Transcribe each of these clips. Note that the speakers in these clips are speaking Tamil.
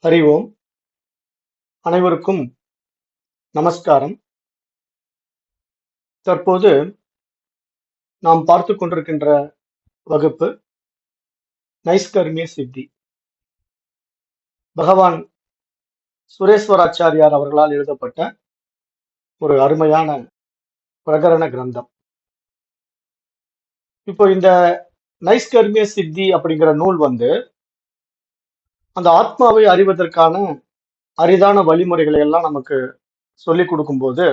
அறிவோம். அனைவருக்கும் நமஸ்காரம். தற்போது நாம் பார்த்துக் கொண்டிருக்கின்ற வகுப்பு நைஷ்கர்மிய சித்தி. பகவான் சுரேஸ்வராச்சாரியார் அவர்களால் எழுதப்பட்ட ஒரு அருமையான பிரகரண கிரந்தம். இப்போ இந்த நைஷ்கர்மிய சித்தி அப்படிங்கிற நூல் அந்த ஆத்மாவை அறிவதற்கான அரிதான வழிமுறைகளை எல்லாம் நமக்கு சொல்லிக் கொடுக்கும்போது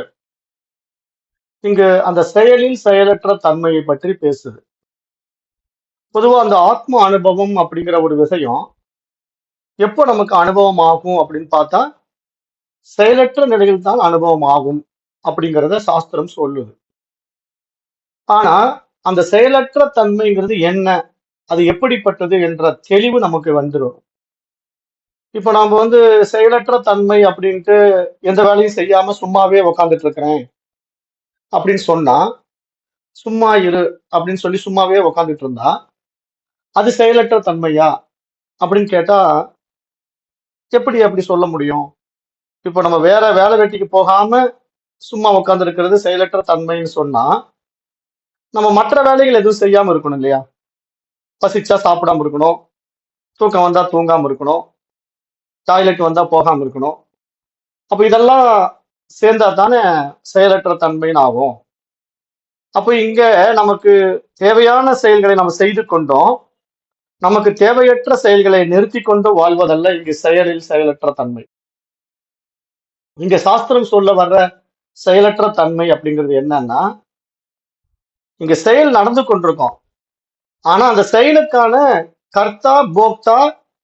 இங்கு அந்த செயலில் செயலற்ற தன்மையை பற்றி பேசுது. பொதுவா அந்த ஆத்ம அனுபவம் அப்படிங்கிற ஒரு விஷயம் எப்போ நமக்கு அனுபவம் ஆகும் அப்படின்னு பார்த்தா செயலற்ற நிலையில் தான் அனுபவம் ஆகும் அப்படிங்கிறத சாஸ்திரம் சொல்லுது. ஆனா அந்த செயலற்ற தன்மைங்கிறது என்ன, அது எப்படிப்பட்டது என்ற தெளிவு நமக்கு வந்துடும். இப்ப நாம செயலற்ற தன்மை அப்படின்ட்டு எந்த வேலையும் செய்யாம சும்மாவே உக்காந்துட்டு இருக்கிறேன் அப்படின்னு சொன்னா, சும்மா இரு அப்படின்னு சொல்லி சும்மாவே உக்காந்துட்டு இருந்தா அது செயலற்ற தன்மையா அப்படின்னு கேட்டா எப்படி அப்படி சொல்ல முடியும்? இப்ப நம்ம வேற வேலை வெட்டிக்கு போகாம சும்மா உட்கார்ந்து இருக்கிறது செயலற்ற தன்மைன்னு சொன்னா, நம்ம மற்ற வேலைகள் எதுவும் செய்யாம இருக்கணும் இல்லையா? பசிச்சா சாப்பிடாம இருக்கணும், தூக்கம் வந்தா தூங்காம இருக்கணும், டாய்லெட் வந்தா போகாம இருக்கணும். அப்ப இதெல்லாம் சேர்ந்தா தானே செயலற்ற தன்மைன்னு ஆகும். அப்ப இங்க நமக்கு தேவையான செயல்களை நம்ம செய்து கொண்டோம், நமக்கு தேவையற்ற செயல்களை நிறுத்தி கொண்டு வாழ்வதல்ல இங்கு செயலில் செயலற்ற தன்மை. இங்க சாஸ்திரம் சொல்ல வர்ற செயலற்ற தன்மை அப்படிங்கிறது என்னன்னா, இங்க செயல் நடந்து கொண்டிருக்கோம், ஆனா அந்த செயலுக்கான கர்த்தா போக்தா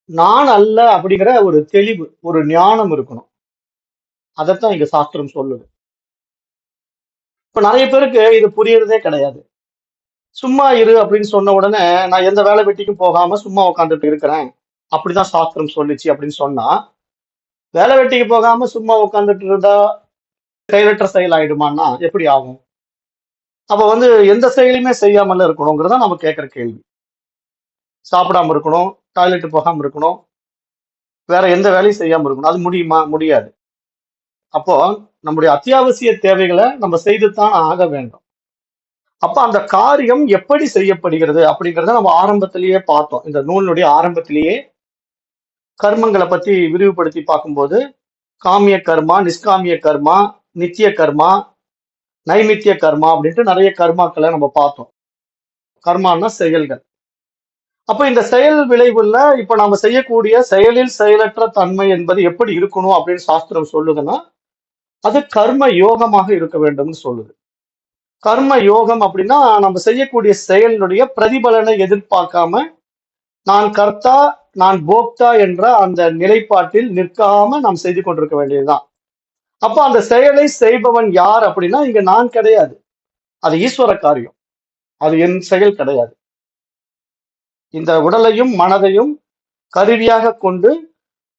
நான் அல்ல அப்படிங்கிற ஒரு தெளிவு, ஒரு ஞானம் இருக்கணும். அதைத்தான் இங்க சாஸ்திரம் சொல்லுது. இப்ப நிறைய பேருக்கு இது புரியறதே கிடையாது. சும்மா இரு அப்படின்னு சொன்ன உடனே நான் எந்த வேலை வெட்டிக்கும் போகாம சும்மா உட்காந்துட்டு இருக்கிறேன் அப்படிதான் சாஸ்திரம் சொல்லுச்சு அப்படின்னு சொன்னா, வேலை வெட்டிக்கு போகாம சும்மா உட்காந்துட்டு இருந்தா செயலற்ற செயல் ஆயிடுமான்னா எப்படி ஆகும்? அப்ப எந்த செயலுமே செய்யாமல இருக்கணுங்கிறத நம்ம கேட்கிற கேள்வி. சாப்பிடாம இருக்கணும், டாய்லெட் போகாம இருக்கணும், வேற எந்த வேலையும் செய்யாம இருக்கணும். அது முடியுமா? முடியாது. அப்போ நம்முடைய அத்தியாவசிய தேவைகளை நம்ம செய்துதான் ஆக வேண்டும். அப்ப அந்த காரியம் எப்படி செய்யப்படுகிறது அப்படிங்கிறத நம்ம ஆரம்பத்திலேயே பார்த்தோம். இந்த நூலினுடைய ஆரம்பத்திலேயே கர்மங்களை பத்தி விரிவுபடுத்தி பார்க்கும்போது காமிய கர்மா, நிஷ்காமிய கர்மா, நித்திய கர்மா, நைமித்திய கர்மா அப்படின்ட்டு நிறைய கர்மாக்களை நம்ம பார்த்தோம். கர்மான்னா செயல்கள். அப்ப இந்த செயல் விளைவுல இப்ப நாம செய்யக்கூடிய செயலில் செயலற்ற தன்மை என்பது எப்படி இருக்கணும் அப்படின்னு சாஸ்திரம் சொல்லுதுன்னா, அது கர்ம யோகமாக இருக்க வேண்டும்னு சொல்லுது. கர்ம யோகம் அப்படின்னா நம்ம செய்யக்கூடிய செயலுடைய பிரதிபலனை எதிர்பார்க்காம நான் கர்த்தா நான் போக்தா என்ற அந்த நிலைப்பாட்டில் நிற்காம நாம் செய்து கொண்டிருக்க வேண்டியதுதான். அப்ப அந்த செயலை செய்பவன் யார் அப்படின்னா இங்க நான் கிடையாது, அது ஈஸ்வர காரியம், அது என் செயல் கிடையாது. இந்த உடலையும் மனதையும் கருவியாக கொண்டு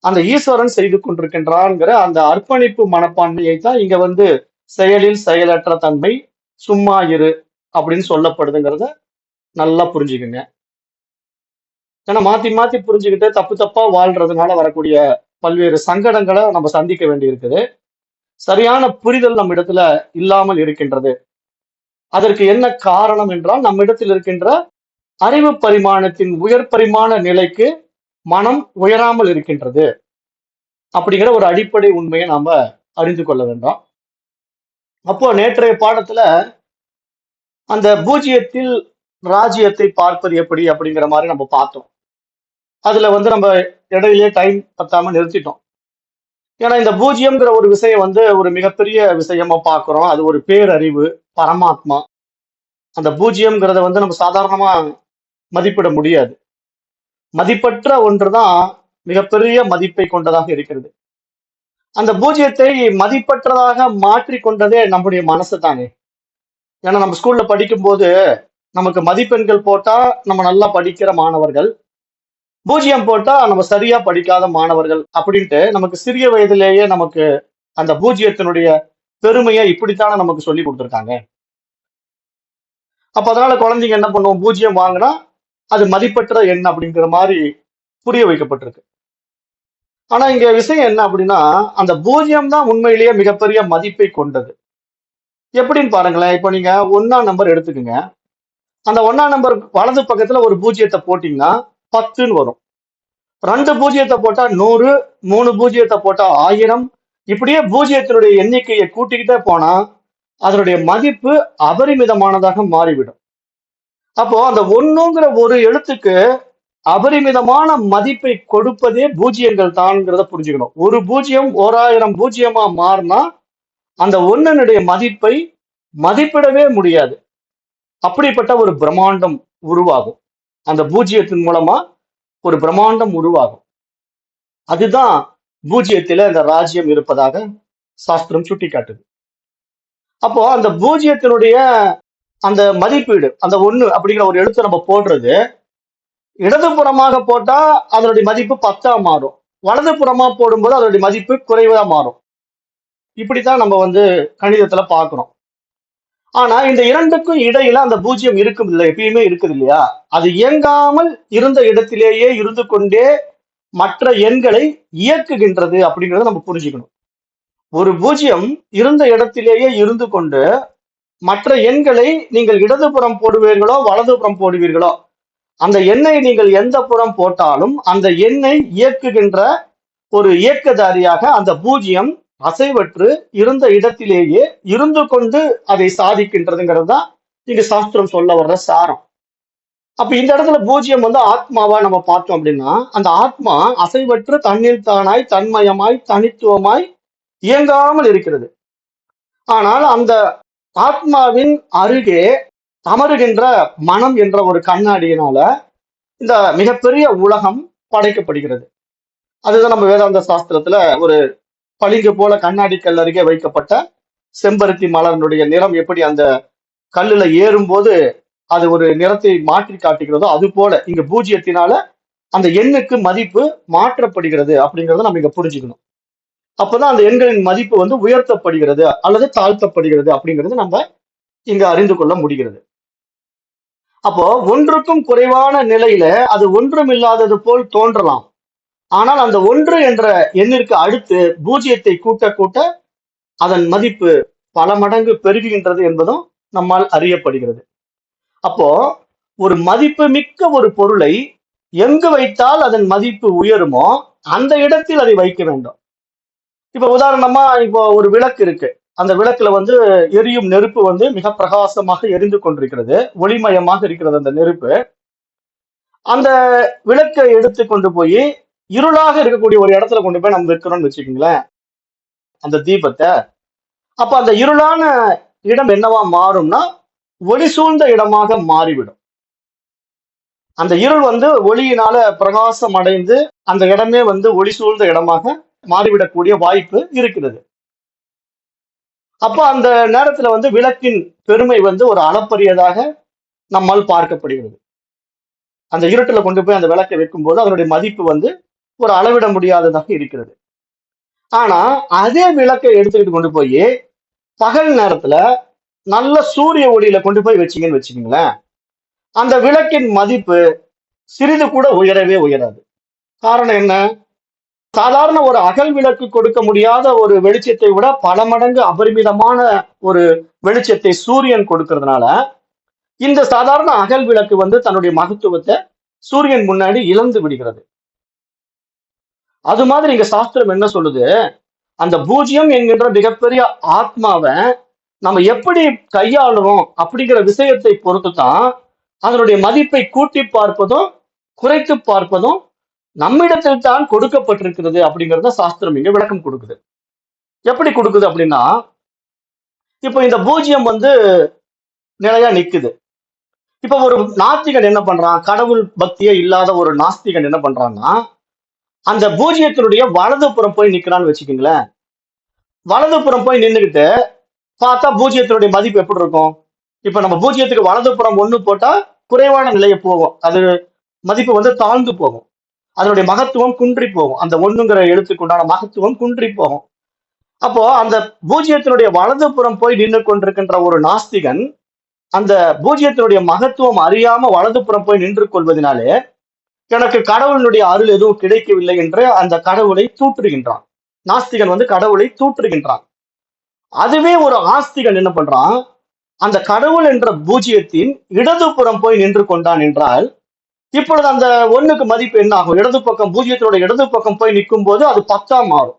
அந்த ஈஸ்வரன் செய்து கொண்டிருக்கின்றான்ங்கிற அந்த அர்ப்பணிப்பு மனப்பான்மையை தான் இங்க செயலில் செயலற்ற தன்மை, சும்மா இரு அப்படின்னு சொல்லப்படுதுங்கிறத நல்லா புரிஞ்சுக்குங்க. ஏன்னா மாத்தி மாத்தி புரிஞ்சுக்கிட்டு தப்பு தப்பா வாழ்றதுனால வரக்கூடிய பல்வேறு சங்கடங்களை நம்ம சந்திக்க வேண்டி இருக்குது. சரியான புரிதல் நம்ம இடத்துல இல்லாமல் இருக்கின்றது. அதற்கு என்ன காரணம் என்றால் நம்ம இடத்தில் இருக்கின்ற அறிவு பரிமாணத்தின் உயர் பரிமாண நிலைக்கு மனம் உயராமல் இருக்கின்றது அப்படிங்கிற ஒரு அடிப்படை உண்மையை நாம அறிந்து கொள்ள வேண்டும். அப்போ நேற்றைய பாடத்துல அந்த பூஜ்ஜியத்தில் ராஜ்யத்தை பார்ப்பது எப்படி அப்படிங்கிற மாதிரி நம்ம பார்த்தோம். அதுல நம்ம இடையிலேயே டைம் பத்தாம நிறுத்திட்டோம். ஏன்னா இந்த பூஜ்ஜியம்ங்கிற ஒரு விஷயம் ஒரு மிகப்பெரிய விஷயமா பார்க்கிறோம். அது ஒரு பேரறிவு, பரமாத்மா. அந்த பூஜ்ஜியம்ங்கிறத நம்ம சாதாரணமா மதிப்பிட முடியாது. மதிப்பற்ற ஒன்றுதான் மிகப்பெரிய மதிப்பை கொண்டதாக இருக்கிறது. அந்த பூஜ்ஜியத்தை மதிப்பற்றதாக மாற்றி கொண்டதே நம்முடைய மனசு தானே. ஏன்னா நம்ம ஸ்கூல்ல படிக்கும் போது நமக்கு மதிப்பெண்கள் போட்டா நம்ம நல்லா படிக்கிற மாணவர்கள், பூஜ்ஜியம் போட்டா நம்ம சரியா படிக்காத மாணவர்கள் அப்படின்ட்டு நமக்கு சிறிய வயதிலேயே நமக்கு அந்த பூஜ்ஜியத்தினுடைய பெருமையை இப்படித்தானே நமக்கு சொல்லி கொடுத்துருக்காங்க. அப்ப அதனால குழந்தைங்க என்ன பண்ணுவோம், பூஜ்ஜியம் வாங்கினா அது மதிப்பற்ற எண் அப்படிங்கிற மாதிரி புரிய வைக்கப்பட்டிருக்கு. ஆனா இங்க விஷயம் என்ன அப்படின்னா, அந்த பூஜ்ஜியம் தான் உண்மையிலேயே மிகப்பெரிய மதிப்பை கொண்டது. எப்படின்னு பாருங்களேன். இப்ப நீங்க 1ஆம் நம்பர் எடுத்துக்கங்க. அந்த 1ஆம் நம்பர் வலது பக்கத்துல ஒரு பூஜ்ஜியத்தை போட்டீங்கன்னா 10ன்னு வரும். 2 பூஜ்ஜியத்தை போட்டா 100, 3 பூஜ்ஜியத்தை போட்டா 1000. இப்படியே பூஜ்ஜியத்தினுடைய எண்ணிக்கையை கூட்டிக்கிட்டே போனா அதனுடைய மதிப்பு அபரிமிதமானதாக மாறிவிடும். அப்போ அந்த ஒண்ணுங்கிற ஒரு எழுத்துக்கு அபரிமிதமான மதிப்பை கொடுப்பதே பூஜ்ஜியங்கள் தான்ங்கிறத புரிஞ்சுக்கணும். ஒரு பூஜ்ஜியம் 1000 பூஜ்ஜியமா மாறினா அந்த ஒண்ணுனுடைய மதிப்பை மதிப்பிடவே முடியாது. அப்படிப்பட்ட ஒரு பிரம்மாண்டம் உருவாகும். அந்த பூஜ்ஜியத்தின் மூலமா ஒரு பிரம்மாண்டம் உருவாகும். அதுதான் பூஜ்ஜியத்தில அந்த ராஜ்யம் இருப்பதாக சாஸ்திரம் சுட்டிக்காட்டுது. அப்போ அந்த பூஜ்ஜியத்தினுடைய அந்த மதிப்பீடு, அந்த ஒண்ணு அப்படிங்கிற ஒரு எழுத்தை நம்ம போடுறது, இடதுபுறமாக போட்டா அதனுடைய மதிப்பு 10ஆ மாறும். வலதுபுறமா போடும்போது அதனுடைய மதிப்பு குறைவா மாறும். இப்படித்தான் நம்ம கணிதத்துல பார்க்கிறோம். ஆனா இந்த இரண்டுக்கும் இடையில அந்த பூஜ்ஜியம் இருக்கும் இல்லை, எப்பயுமே இருக்குது இல்லையா? அது இயங்காமல் இருந்த இடத்திலேயே இருந்து கொண்டே மற்ற எண்களை இயக்குகின்றது அப்படிங்கறத நம்ம புரிஞ்சுக்கணும். ஒரு பூஜ்ஜியம் இருந்த இடத்திலேயே இருந்து கொண்டு மற்ற எண்களை நீங்கள் இடதுபுறம் போடுவீர்களோ வலதுபுறம் போடுவீர்களோ, அந்த எண்ணை நீங்கள் எந்த புறம் போட்டாலும் அந்த எண்ணை இயக்குகின்ற ஒரு இயக்கதாரியாக அந்த பூஜ்ஜியம் அசைவற்று இருந்த இடத்திலேயே இருந்து கொண்டு அதை சாதிக்கின்றதுங்கிறது தான் இங்க சாஸ்திரம் சொல்ல வர்ற சாரம். அப்ப இந்த இடத்துல பூஜ்ஜியம் ஆத்மாவா நம்ம பார்த்தோம் அப்படின்னா, அந்த ஆத்மா அசைவற்று தன்னில் தானாய் தன்மயமாய் தனித்துவமாய் இயங்காமல் இருக்கிறது. ஆனால் அந்த ஆத்மாவின் அருகே அமருகின்ற மனம் என்ற ஒரு கண்ணாடியினால இந்த மிகப்பெரிய உலகம் படைக்கப்படுகிறது. அதுதான் நம்ம வேதாந்த சாஸ்திரத்துல ஒரு பளிங்கு போல கண்ணாடி கல் அருகே வைக்கப்பட்ட செம்பருத்தி மலர்னுடைய நிறம் எப்படி அந்த கல்லுல ஏறும்போது அது ஒரு நிறத்தை மாற்றி காட்டுகிறதோ, அது போல இங்க பூஜ்ஜியத்தினால அந்த எண்ணுக்கு மதிப்பு மாற்றப்படுகிறது அப்படிங்கறத நம்ம இங்க புரிஞ்சுக்கணும். அப்பதான் அந்த எண்களின் மதிப்பு உயர்த்தப்படுகிறது அல்லது தாழ்த்தப்படுகிறது அப்படிங்கிறது நம்ம இங்க அறிந்து கொள்ள முடிகிறது. அப்போ ஒன்றுக்கும் குறைவான நிலையில அது ஒன்றும் இல்லாதது போல் தோன்றலாம். ஆனால் அந்த ஒன்று என்ற எண்ணிற்கு அடுத்து பூஜ்ஜியத்தை கூட்ட கூட்ட அதன் மதிப்பு பல மடங்கு பெருகுகின்றது என்பதும் நம்மால் அறியப்படுகிறது. அப்போ ஒரு மதிப்பு மிக்க ஒரு பொருளை எங்கு வைத்தால் அதன் மதிப்பு உயருமோ அந்த இடத்தில் அதை வைக்க வேண்டும். இப்ப உதாரணமா இப்போ ஒரு விளக்கு இருக்கு. அந்த விளக்குல எரியும் நெருப்பு மிக பிரகாசமாக எரிந்து கொண்டிருக்கிறது, ஒளிமயமாக இருக்கிறது அந்த நெருப்பு. அந்த விளக்கை எடுத்து கொண்டு போய் இருளாக இருக்கக்கூடிய ஒரு இடத்துல கொண்டு போய் நம்ம வைக்கிறோம்னு வச்சுக்கோங்களேன், அந்த தீபத்தை. அப்ப அந்த இருளான இடம் என்னவா மாறும்னா ஒளி சூழ்ந்த இடமாக மாறிவிடும். அந்த இருள் ஒளியினால பிரகாசம் அடைந்து அந்த இடமே ஒளி சூழ்ந்த இடமாக மாறிவிடக்கூடிய வாய்ப்பு இருக்கிறது. அப்ப அந்த நேரத்துல விளக்கின் பெருமை ஒரு அளப்பரியதாக நம்மால் பார்க்கப்படுகிறது. அந்த இருட்டுல கொண்டு போய் அந்த விளக்கை வைக்கும் போது அதனுடைய மதிப்பு ஒரு அளவிட முடியாததாக இருக்கிறது. ஆனா அதே விளக்கை எடுத்துக்கிட்டு கொண்டு போய் பகல் நேரத்துல நல்ல சூரிய ஒளியில கொண்டு போய் வச்சீங்கன்னு வச்சுக்கீங்களேன், அந்த விளக்கின் மதிப்பு சிறிது கூட உயரவே உயராது. காரணம் என்ன? சாதாரண ஒரு அகல் விளக்கு கொடுக்க முடியாத ஒரு வெளிச்சத்தை விட பல மடங்கு அபரிமிதமான ஒரு வெளிச்சத்தை சூரியன் கொடுக்கறதுனால இந்த சாதாரண அகல் விளக்கு தன்னுடைய மகத்துவத்தை சூரியன் முன்னாடி இழந்து விடுகிறது. அது மாதிரி இங்க சாஸ்திரம் என்ன சொல்லுது, அந்த பூஜ்யம் என்கின்ற மிகப்பெரிய ஆத்மாவை நம்ம எப்படி கையாளுறோம் அப்படிங்கிற விஷயத்தை பொறுத்து தான் அதனுடைய மதிப்பை கூட்டி பார்ப்பதும் குறைத்து பார்ப்பதும் நம்மிடத்தில் தான் கொடுக்கப்பட்டிருக்கிறது அப்படிங்கறத சாஸ்திரம் இங்க விளக்கம் கொடுக்குது. எப்படி கொடுக்குது அப்படின்னா, இப்போ இந்த பூஜ்யம் நிலையா நிக்குது. இப்ப ஒரு நாஸ்திகன் என்ன பண்றான், கடவுள் பக்தியே இல்லாத ஒரு நாஸ்திகன் என்ன பண்றான்னா, அந்த பூஜ்யத்தினுடைய வலதுபுறம் போய் நிக்கிறான்னு வச்சுக்கோங்களேன். வலதுபுறம் போய் நின்றுகிட்டு பார்த்தா பூஜ்யத்தினுடைய மதிப்பு எப்படி இருக்கும்? இப்ப நம்ம பூஜ்யத்துக்கு வலதுபுறம் 1 போட்டா குறைவான நிலையை போகும், அது மதிப்பு தாழ்ந்து போகும், அதனுடைய மகத்துவம் குன்றி போகும், அந்த 1ங்கிற எழுத்துக்கு உண்டான மகத்துவம் குன்றி போகும். அப்போ அந்த பூஜ்யத்தினுடைய வலதுபுறம் போய் நின்று கொண்டிருக்கின்ற ஒரு நாஸ்திகன் அந்த பூஜ்யத்தினுடைய மகத்துவம் அறியாம வலதுபுறம் போய் நின்று கொள்வதனாலே எனக்கு கடவுளுடைய அருள் எதுவும் கிடைக்கவில்லை என்று அந்த கடவுளை தூற்றுகின்றான். நாஸ்திகன் வந்து கடவுளை தூற்றுகின்றான். அதுவே ஒரு ஆஸ்திகன் என்ன பண்றான், அந்த கடவுள் என்ற பூஜ்ஜியத்தின் இடதுபுறம் போய் நின்று கொண்டான் என்றால், இப்பொழுது அந்த ஒண்ணுக்கு மதிப்பு என்ன ஆகும்? இடது பக்கம், பூஜ்ஜியத்தோட இடது பக்கம் போய் நிற்கும் போது அது 10ஆ மாறும்.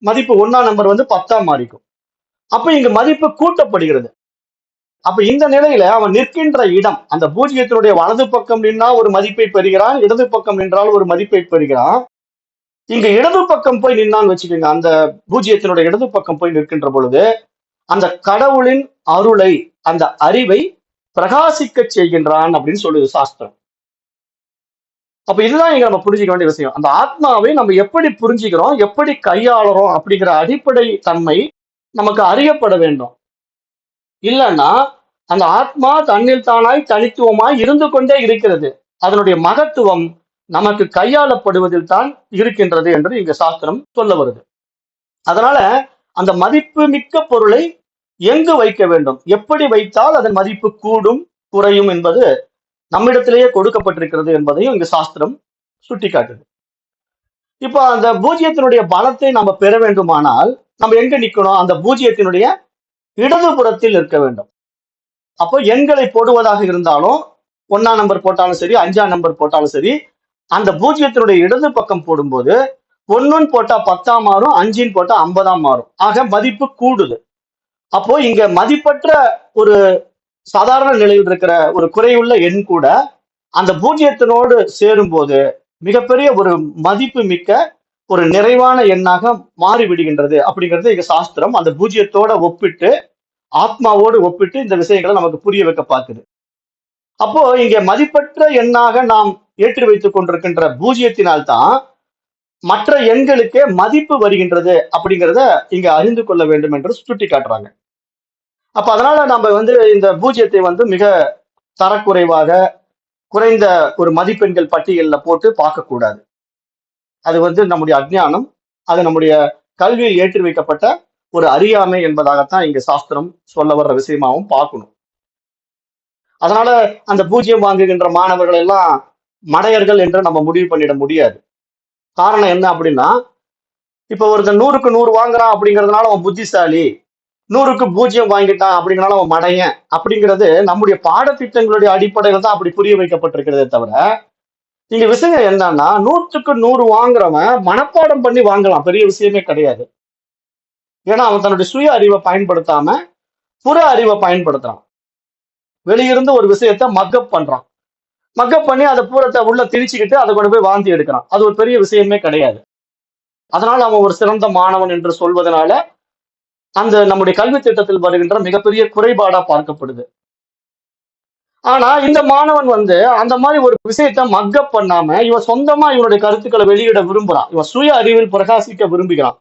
மதிப்பு 1ஆம் நம்பர் வந்து 10ஆ மாறிக்கும். அப்ப இங்கு மதிப்பு கூட்டப்படுகிறது. அப்ப இந்த நிலையில அவன் நிற்கின்ற இடம், அந்த பூஜ்ஜியத்தினுடைய வலது பக்கம் நின்னா ஒரு மதிப்பை பெறுகிறான், இடது பக்கம் நின்றால் ஒரு மதிப்பை பெறுகிறான். இங்க இடது பக்கம் போய் நின்னான்னு வச்சுக்கோங்க, அந்த பூஜ்ஜியத்தினுடைய இடது பக்கம் போய் நிற்கின்ற பொழுது அந்த கடவுளின் அருளை, அந்த அறிவை பிரகாசிக்க செய்கின்றான் அப்படின்னு சொல்லுது சாஸ்திரம். அப்ப இதுதான் இங்க நம்ம புரிஞ்சுக்க வேண்டிய விஷயம். அந்த ஆத்மாவை நம்ம எப்படி புரிஞ்சுக்கிறோம், எப்படி கையாளுறோம் அப்படிங்கிற அடிப்படை தன்மை நமக்கு அறியப்பட வேண்டும். இல்லைன்னா அந்த ஆத்மா தன்னில் தானாய் தனித்துவமாய் இருந்து கொண்டே இருக்கிறது. அதனுடைய மகத்துவம் நமக்கு கையாளப்படுவதில் தான் இருக்கின்றது என்று இங்க சாஸ்திரம் சொல்ல வருது. அதனால அந்த மதிப்பு மிக்க பொருளை எங்கு வைக்க வேண்டும், எப்படி வைத்தால் அதன் மதிப்பு கூடும் குறையும் என்பது நம்மிடத்திலேயே கொடுக்கப்பட்டிருக்கிறது என்பதையும் இங்கு சாஸ்திரம் சுட்டிக்காட்டுது. இப்போ அந்த பூஜ்ஜியத்தினுடைய பலத்தை நம்ம பெற வேண்டுமானால் நம்ம எங்க நிக்கணும், அந்த பூஜ்ஜியத்தினுடைய இடதுபுறத்தில் இருக்க வேண்டும். அப்போ எண்களை போடுவதாக இருந்தாலும் 1ஆம் நம்பர் போட்டாலும் சரி, 5ஆம் நம்பர் போட்டாலும் சரி, அந்த பூஜ்ஜியத்தினுடைய இடது பக்கம் போடும்போது 1ன்னு போட்டா 10ஆ மாறும், 5ன்னு போட்டா 50ஆ மாறும். ஆக மதிப்பு கூடுது. அப்போ இங்க மதிப்பற்ற ஒரு சாதாரண நிலையில் இருக்கிற ஒரு குறையுள்ள எண் கூட அந்த பூஜ்ஜியத்தினோடு சேரும் போது மிகப்பெரிய ஒரு மதிப்பு மிக்க ஒரு நிறைவான எண்ணாக மாறிவிடுகின்றது அப்படிங்கிறது இங்க சாஸ்திரம் அந்த பூஜ்ஜியத்தோட ஒப்பிட்டு, ஆத்மாவோடு ஒப்பிட்டு இந்த விஷயங்களை நமக்கு புரிய வைக்க பார்க்குது. அப்போ இங்க மதிப்பற்ற எண்ணாக நாம் ஏற்றி வைத்துக் கொண்டிருக்கின்ற பூஜ்ஜியத்தினால்தான் மற்ற எண்களுக்கே மதிப்பு வருகின்றது அப்படிங்கிறத இங்க அறிந்து கொள்ள வேண்டும் என்று சுட்டி காட்டுறாங்க. அப்ப அதனால நம்ம வந்து இந்த பூஜ்ஜியத்தை வந்து மிக தரக்குறைவாக, குறைந்த ஒரு மதிப்பெண்கள் பட்டியலில் போட்டு பார்க்கக்கூடாது. அது வந்து நம்முடைய அஜ்ஞானம், அது நம்முடைய கல்வியில் ஏற்றி வைக்கப்பட்ட ஒரு அறியாமை என்பதாகத்தான் இங்க சாஸ்திரம் சொல்ல வர்ற விஷயமாவும் பார்க்கணும். அதனால அந்த பூஜ்ஜியம் வாங்குகின்ற மாணவர்கள் எல்லாம் மடையர்கள் என்று நம்ம முடிவு பண்ணிட முடியாது. காரணம் என்ன அப்படின்னா, இப்ப ஒருத்தன் 100க்கு 100 வாங்குறான் அப்படிங்கிறதுனால அவன் புத்திசாலி, 100க்கு 0 வாங்கிட்டான் அப்படிங்கிறனால அவன் மடையன் அப்படிங்கிறது நம்முடைய பாடத்திட்டங்களுடைய அடிப்படையில தான் அப்படி புரிய வைக்கப்பட்டிருக்கிறதே தவிர, இங்க விஷயம் என்னன்னா 100க்கு 100 வாங்குறவன் மனப்பாடம் பண்ணி வாங்கலாம், பெரிய விஷயமே கிடையாது. ஏன்னா அவன் தன்னுடைய சுய அறிவை பயன்படுத்தாம புற அறிவை பயன்படுத்துறான். வெளியிருந்து ஒரு விஷயத்த மக்கப் பண்றான், மக்கப் பண்ணி அதை பூரத்தை உள்ள திணிச்சுக்கிட்டு அதை கொண்டு போய் வாந்தி எடுக்கிறான். அது ஒரு பெரிய விஷயமே கிடையாது. அதனால அவன் ஒரு சிறந்த மாணவன் என்று சொல்வதனால அந்த நம்முடைய கல்வி திட்டத்தில் வருகின்ற மிகப்பெரிய குறைபாடா பார்க்கப்படுது. ஆனா இந்த மாணவன் வந்து அந்த மாதிரி ஒரு விஷயத்த மக்கப் பண்ணாம இவன் சொந்தமா இவனுடைய கருத்துக்களை வெளியிட விரும்புறான், இவன் சுய அறிவில் பிரகாசிக்க விரும்புகிறான்.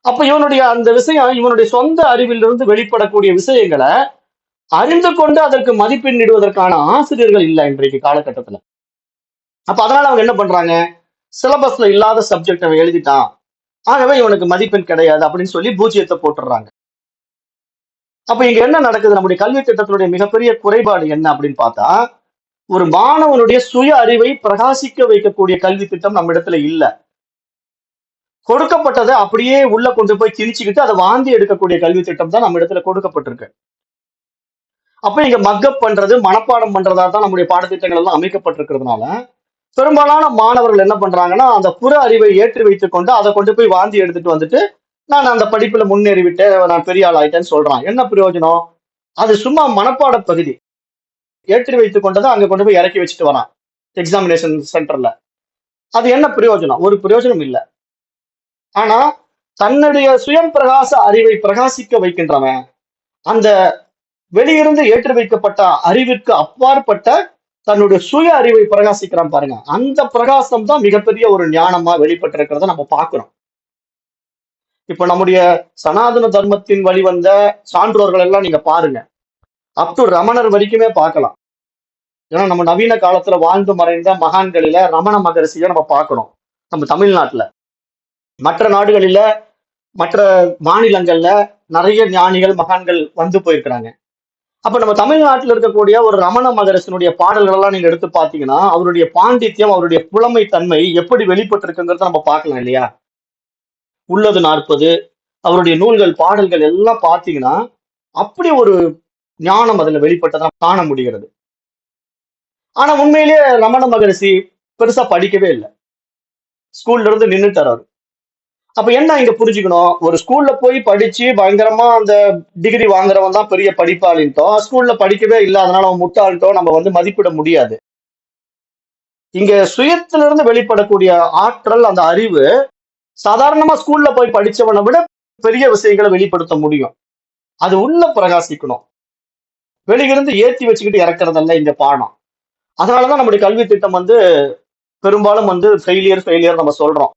அப்ப இவனுடைய அந்த விஷயம் இவனுடைய சொந்த அறிவிலிருந்து வெளிப்படக்கூடிய விஷயங்களை அறிந்து கொண்டு அதற்கு மதிப்பெண்ணிடுவதற்கான ஆசிரியர்கள் இல்லை இன்றைக்கு காலகட்டத்துல. அப்ப அதனால அவங்க என்ன பண்றாங்க, சிலபஸ்ல இல்லாத சப்ஜெக்ட் அவன் எழுதிட்டான், ஆகவே இவனுக்கு மதிப்பெண் கிடையாது அப்படின்னு சொல்லி பூஜ்ஜியத்தை போட்டுடுறாங்க. அப்ப இங்க என்ன நடக்குது, நம்முடைய கல்வி திட்டத்தினுடைய மிகப்பெரிய குறைபாடு என்ன அப்படின்னு பார்த்தா, ஒரு மாணவனுடைய சுய அறிவை பிரகாசிக்க வைக்கக்கூடிய கல்வி திட்டம் நம்ம இடத்துல இல்ல. கொடுக்கப்பட்டதை அப்படியே உள்ள கொண்டு போய் திணிச்சுக்கிட்டு அதை வாந்தி எடுக்கக்கூடிய கல்வி திட்டம் தான் நம்ம இடத்துல கொடுக்கப்பட்டிருக்கு. அப்ப இங்க மக்கப் பண்றது, மனப்பாடம் பண்றதா தான் நம்முடைய பாடத்திட்டங்கள் எல்லாம் அமைக்கப்பட்டிருக்கிறதுனால பெரும்பாலான மாணவர்கள் என்ன பண்றாங்கன்னா அந்த புற அறிவை ஏற்றி வைத்துக் கொண்டு அதை கொண்டு போய் வாந்தி எடுத்துட்டு வந்துட்டு நான் அந்த படிப்புல முன்னேறிவிட்டேன், நான் பெரிய ஆள் ஆயிட்டேன்னு சொல்றான். என்ன பிரயோஜனம்? அது சும்மா மனப்பாட பகுதி. ஏற்றி வைத்துக் கொண்டதை அங்க கொண்டு போய் இறக்கி வச்சுட்டு வரான் எக்ஸாமினேஷன் சென்டர்ல. அது என்ன பிரயோஜனம்? ஒரு பிரயோஜனம் இல்லை. ஆனா தன்னுடைய சுயம் பிரகாச அறிவை பிரகாசிக்க வைக்கின்றவன் அந்த வெளியிருந்து ஏற்றி வைக்கப்பட்ட அறிவிற்கு அப்பாற்பட்ட தன்னுடைய சுய அறிவை பிரகாசிக்கிறான் பாருங்க. அந்த பிரகாசம் தான் மிகப்பெரிய ஒரு ஞானமா வெளிப்பட்டிருக்கிறத நம்ம பார்க்கிறோம். இப்ப நம்முடைய சனாதன தர்மத்தின் வழிவந்த சான்றோர்கள் எல்லாம் நீங்க பாருங்க, அப் டு ரமணர் வரைக்குமே பார்க்கலாம். ஏன்னா நம்ம நவீன காலத்துல வாழ்ந்து மறைந்த மகான்களில ரமண மகரிஷியை நம்ம பார்க்கிறோம் நம்ம தமிழ்நாட்டுல. மற்ற நாடுகளில, மற்ற மாநிலங்கள்ல நிறைய ஞானிகள் மகான்கள் வந்து போயிருக்கிறாங்க. அப்ப நம்ம தமிழ்நாட்டில் இருக்கக்கூடிய ஒரு ரமண மகரிஷினுடைய பாடல்கள் எல்லாம் நீங்க எடுத்து பாத்தீங்கன்னா, அவருடைய பாண்டித்யம், அவருடைய புலமை தன்மை எப்படி வெளிப்பட்டு இருக்குங்கிறத நம்ம பார்க்கலாம் இல்லையா? உள்ளது 40 அவருடைய நூல்கள், பாடல்கள் எல்லாம் பார்த்தீங்கன்னா, அப்படி ஒரு ஞானம் அதுல வெளிப்பட்டதா காண முடிகிறது. ஆனா உண்மையிலேயே ரமண மகரிஷி பெருசா படிக்கவே இல்ல. ஸ்கூல்ல இருந்து நின்னுட்டாரு அவரு. அப்ப என்ன இங்க புரிஞ்சுக்கணும்? ஒரு ஸ்கூல்ல போய் படிச்சு பயங்கரமா அந்த டிகிரி வாங்குறவன் தான் பெரிய படிப்பாளின்ட்டோ, ஸ்கூல்ல படிக்கவே இல்ல அதனால அவன் முட்டாள்ட்டோ நம்ம வந்து மதிப்பிட முடியாது. இங்க சுயத்திலிருந்து வெளிப்படக்கூடிய ஆற்றல், அந்த அறிவு சாதாரணமா ஸ்கூல்ல போய் படிச்சவனை விட பெரிய விஷயங்களை வெளிப்படுத்த முடியும். அது உள்ள பிரகாசிக்கணும். வெளியிருந்து ஏத்தி வச்சுக்கிட்டு இறக்குறதல்ல இந்த பாடம். அதனாலதான் நம்முடைய கல்வி திட்டம் வந்து பெரும்பாலும் வந்து ஃபெயிலியர் நம்ம சொல்றோம்.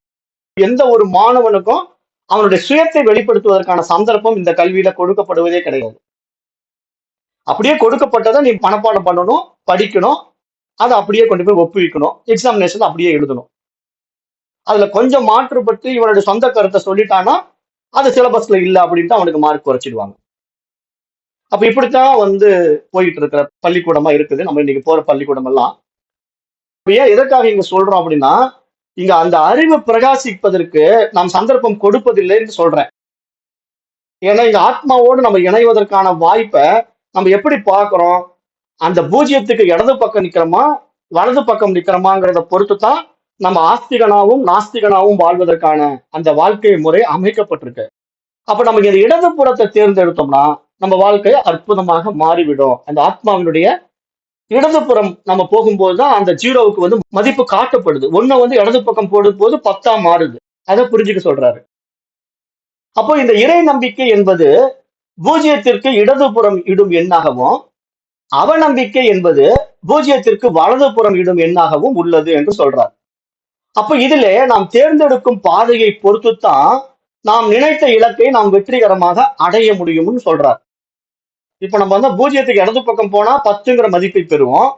எந்த ஒரு மாணவனுக்கும் அவனுடைய சுயத்தை வெளிப்படுத்துவதற்கான சந்தர்ப்பம் இந்த கல்வியில கொடுக்கப்படுவதே கிடையாது. அப்படியே கொடுக்கப்பட்டதை நீ மனப்பாடம் பண்ணணும், படிக்கணும், அதை அப்படியே கொண்டு போய் ஒப்புவிக்கணும், எக்ஸாமினேஷன் அப்படியே எழுதணும். அதுல கொஞ்சம் மாற்றுப்பட்டு இவனுடைய சொந்த கருத்தை சொல்லிட்டானா அது சிலபஸ்ல இல்ல அப்படின்ட்டு அவனுக்கு மார்க் குறைச்சிடுவாங்க. அப்ப இப்படித்தான் வந்து போயிட்டு இருக்கிற பள்ளிக்கூடமா இருக்குது நம்ம இன்னைக்கு போற பள்ளிக்கூடம் எல்லாம். ஏன் எதற்காக இங்க சொல்றோம் அப்படின்னா, இங்க அந்த அறிவு பிரகாசிப்பதற்கு நாம் சந்தர்ப்பம் கொடுப்பதில்லைன்னு சொல்றேன். ஏன்னா இங்க ஆத்மாவோடு நம்ம இணைவதற்கான வாய்ப்பை நம்ம எப்படி பார்க்கிறோம்? அந்த பூஜ்ஜியத்துக்கு இடது பக்கம் நிக்கிறோமா, வலது பக்கம் நிக்கிறோமாங்கிறத பொறுத்து தான் நம்ம ஆஸ்திகனாவும் நாஸ்திகனாவும் வாழ்வதற்கான அந்த வாழ்க்கை முறை அமைக்கப்பட்டிருக்கு. அப்ப நமக்கு இந்த இடது புறத்தை தேர்ந்தெடுத்தோம்னா நம்ம வாழ்க்கை அற்புதமாக மாறிவிடும். அந்த ஆத்மாவினுடைய இடதுபுறம் நம்ம போகும்போதுதான் அந்த ஜீரோவுக்கு வந்து மதிப்பு காட்டப்படுது. ஒண்ணு வந்து இடது பக்கம் போடும் போது 10ஆ மாறுது. அதை புரிஞ்சுக்க சொல்றாரு. அப்போ இந்த இறை நம்பிக்கை என்பது பூஜ்ஜியத்திற்கு இடதுபுறம் இடும் எண்ணாகவும், அவநம்பிக்கை என்பது பூஜ்ஜியத்திற்கு வலதுபுறம் இடும் எண்ணாகவும் உள்ளது என்று சொல்றார். அப்ப இதிலே நாம் தேர்ந்தெடுக்கும் பாதையை பொறுத்துத்தான் நாம் நினைத்த இலக்கை நாம் வெற்றிகரமாக அடைய முடியும்னு சொல்றார். இப்ப நம்ம வந்து பூஜ்ஜியத்துக்கு இடது பக்கம் போனா 10ங்கிற மதிப்பை பெறுவோம்,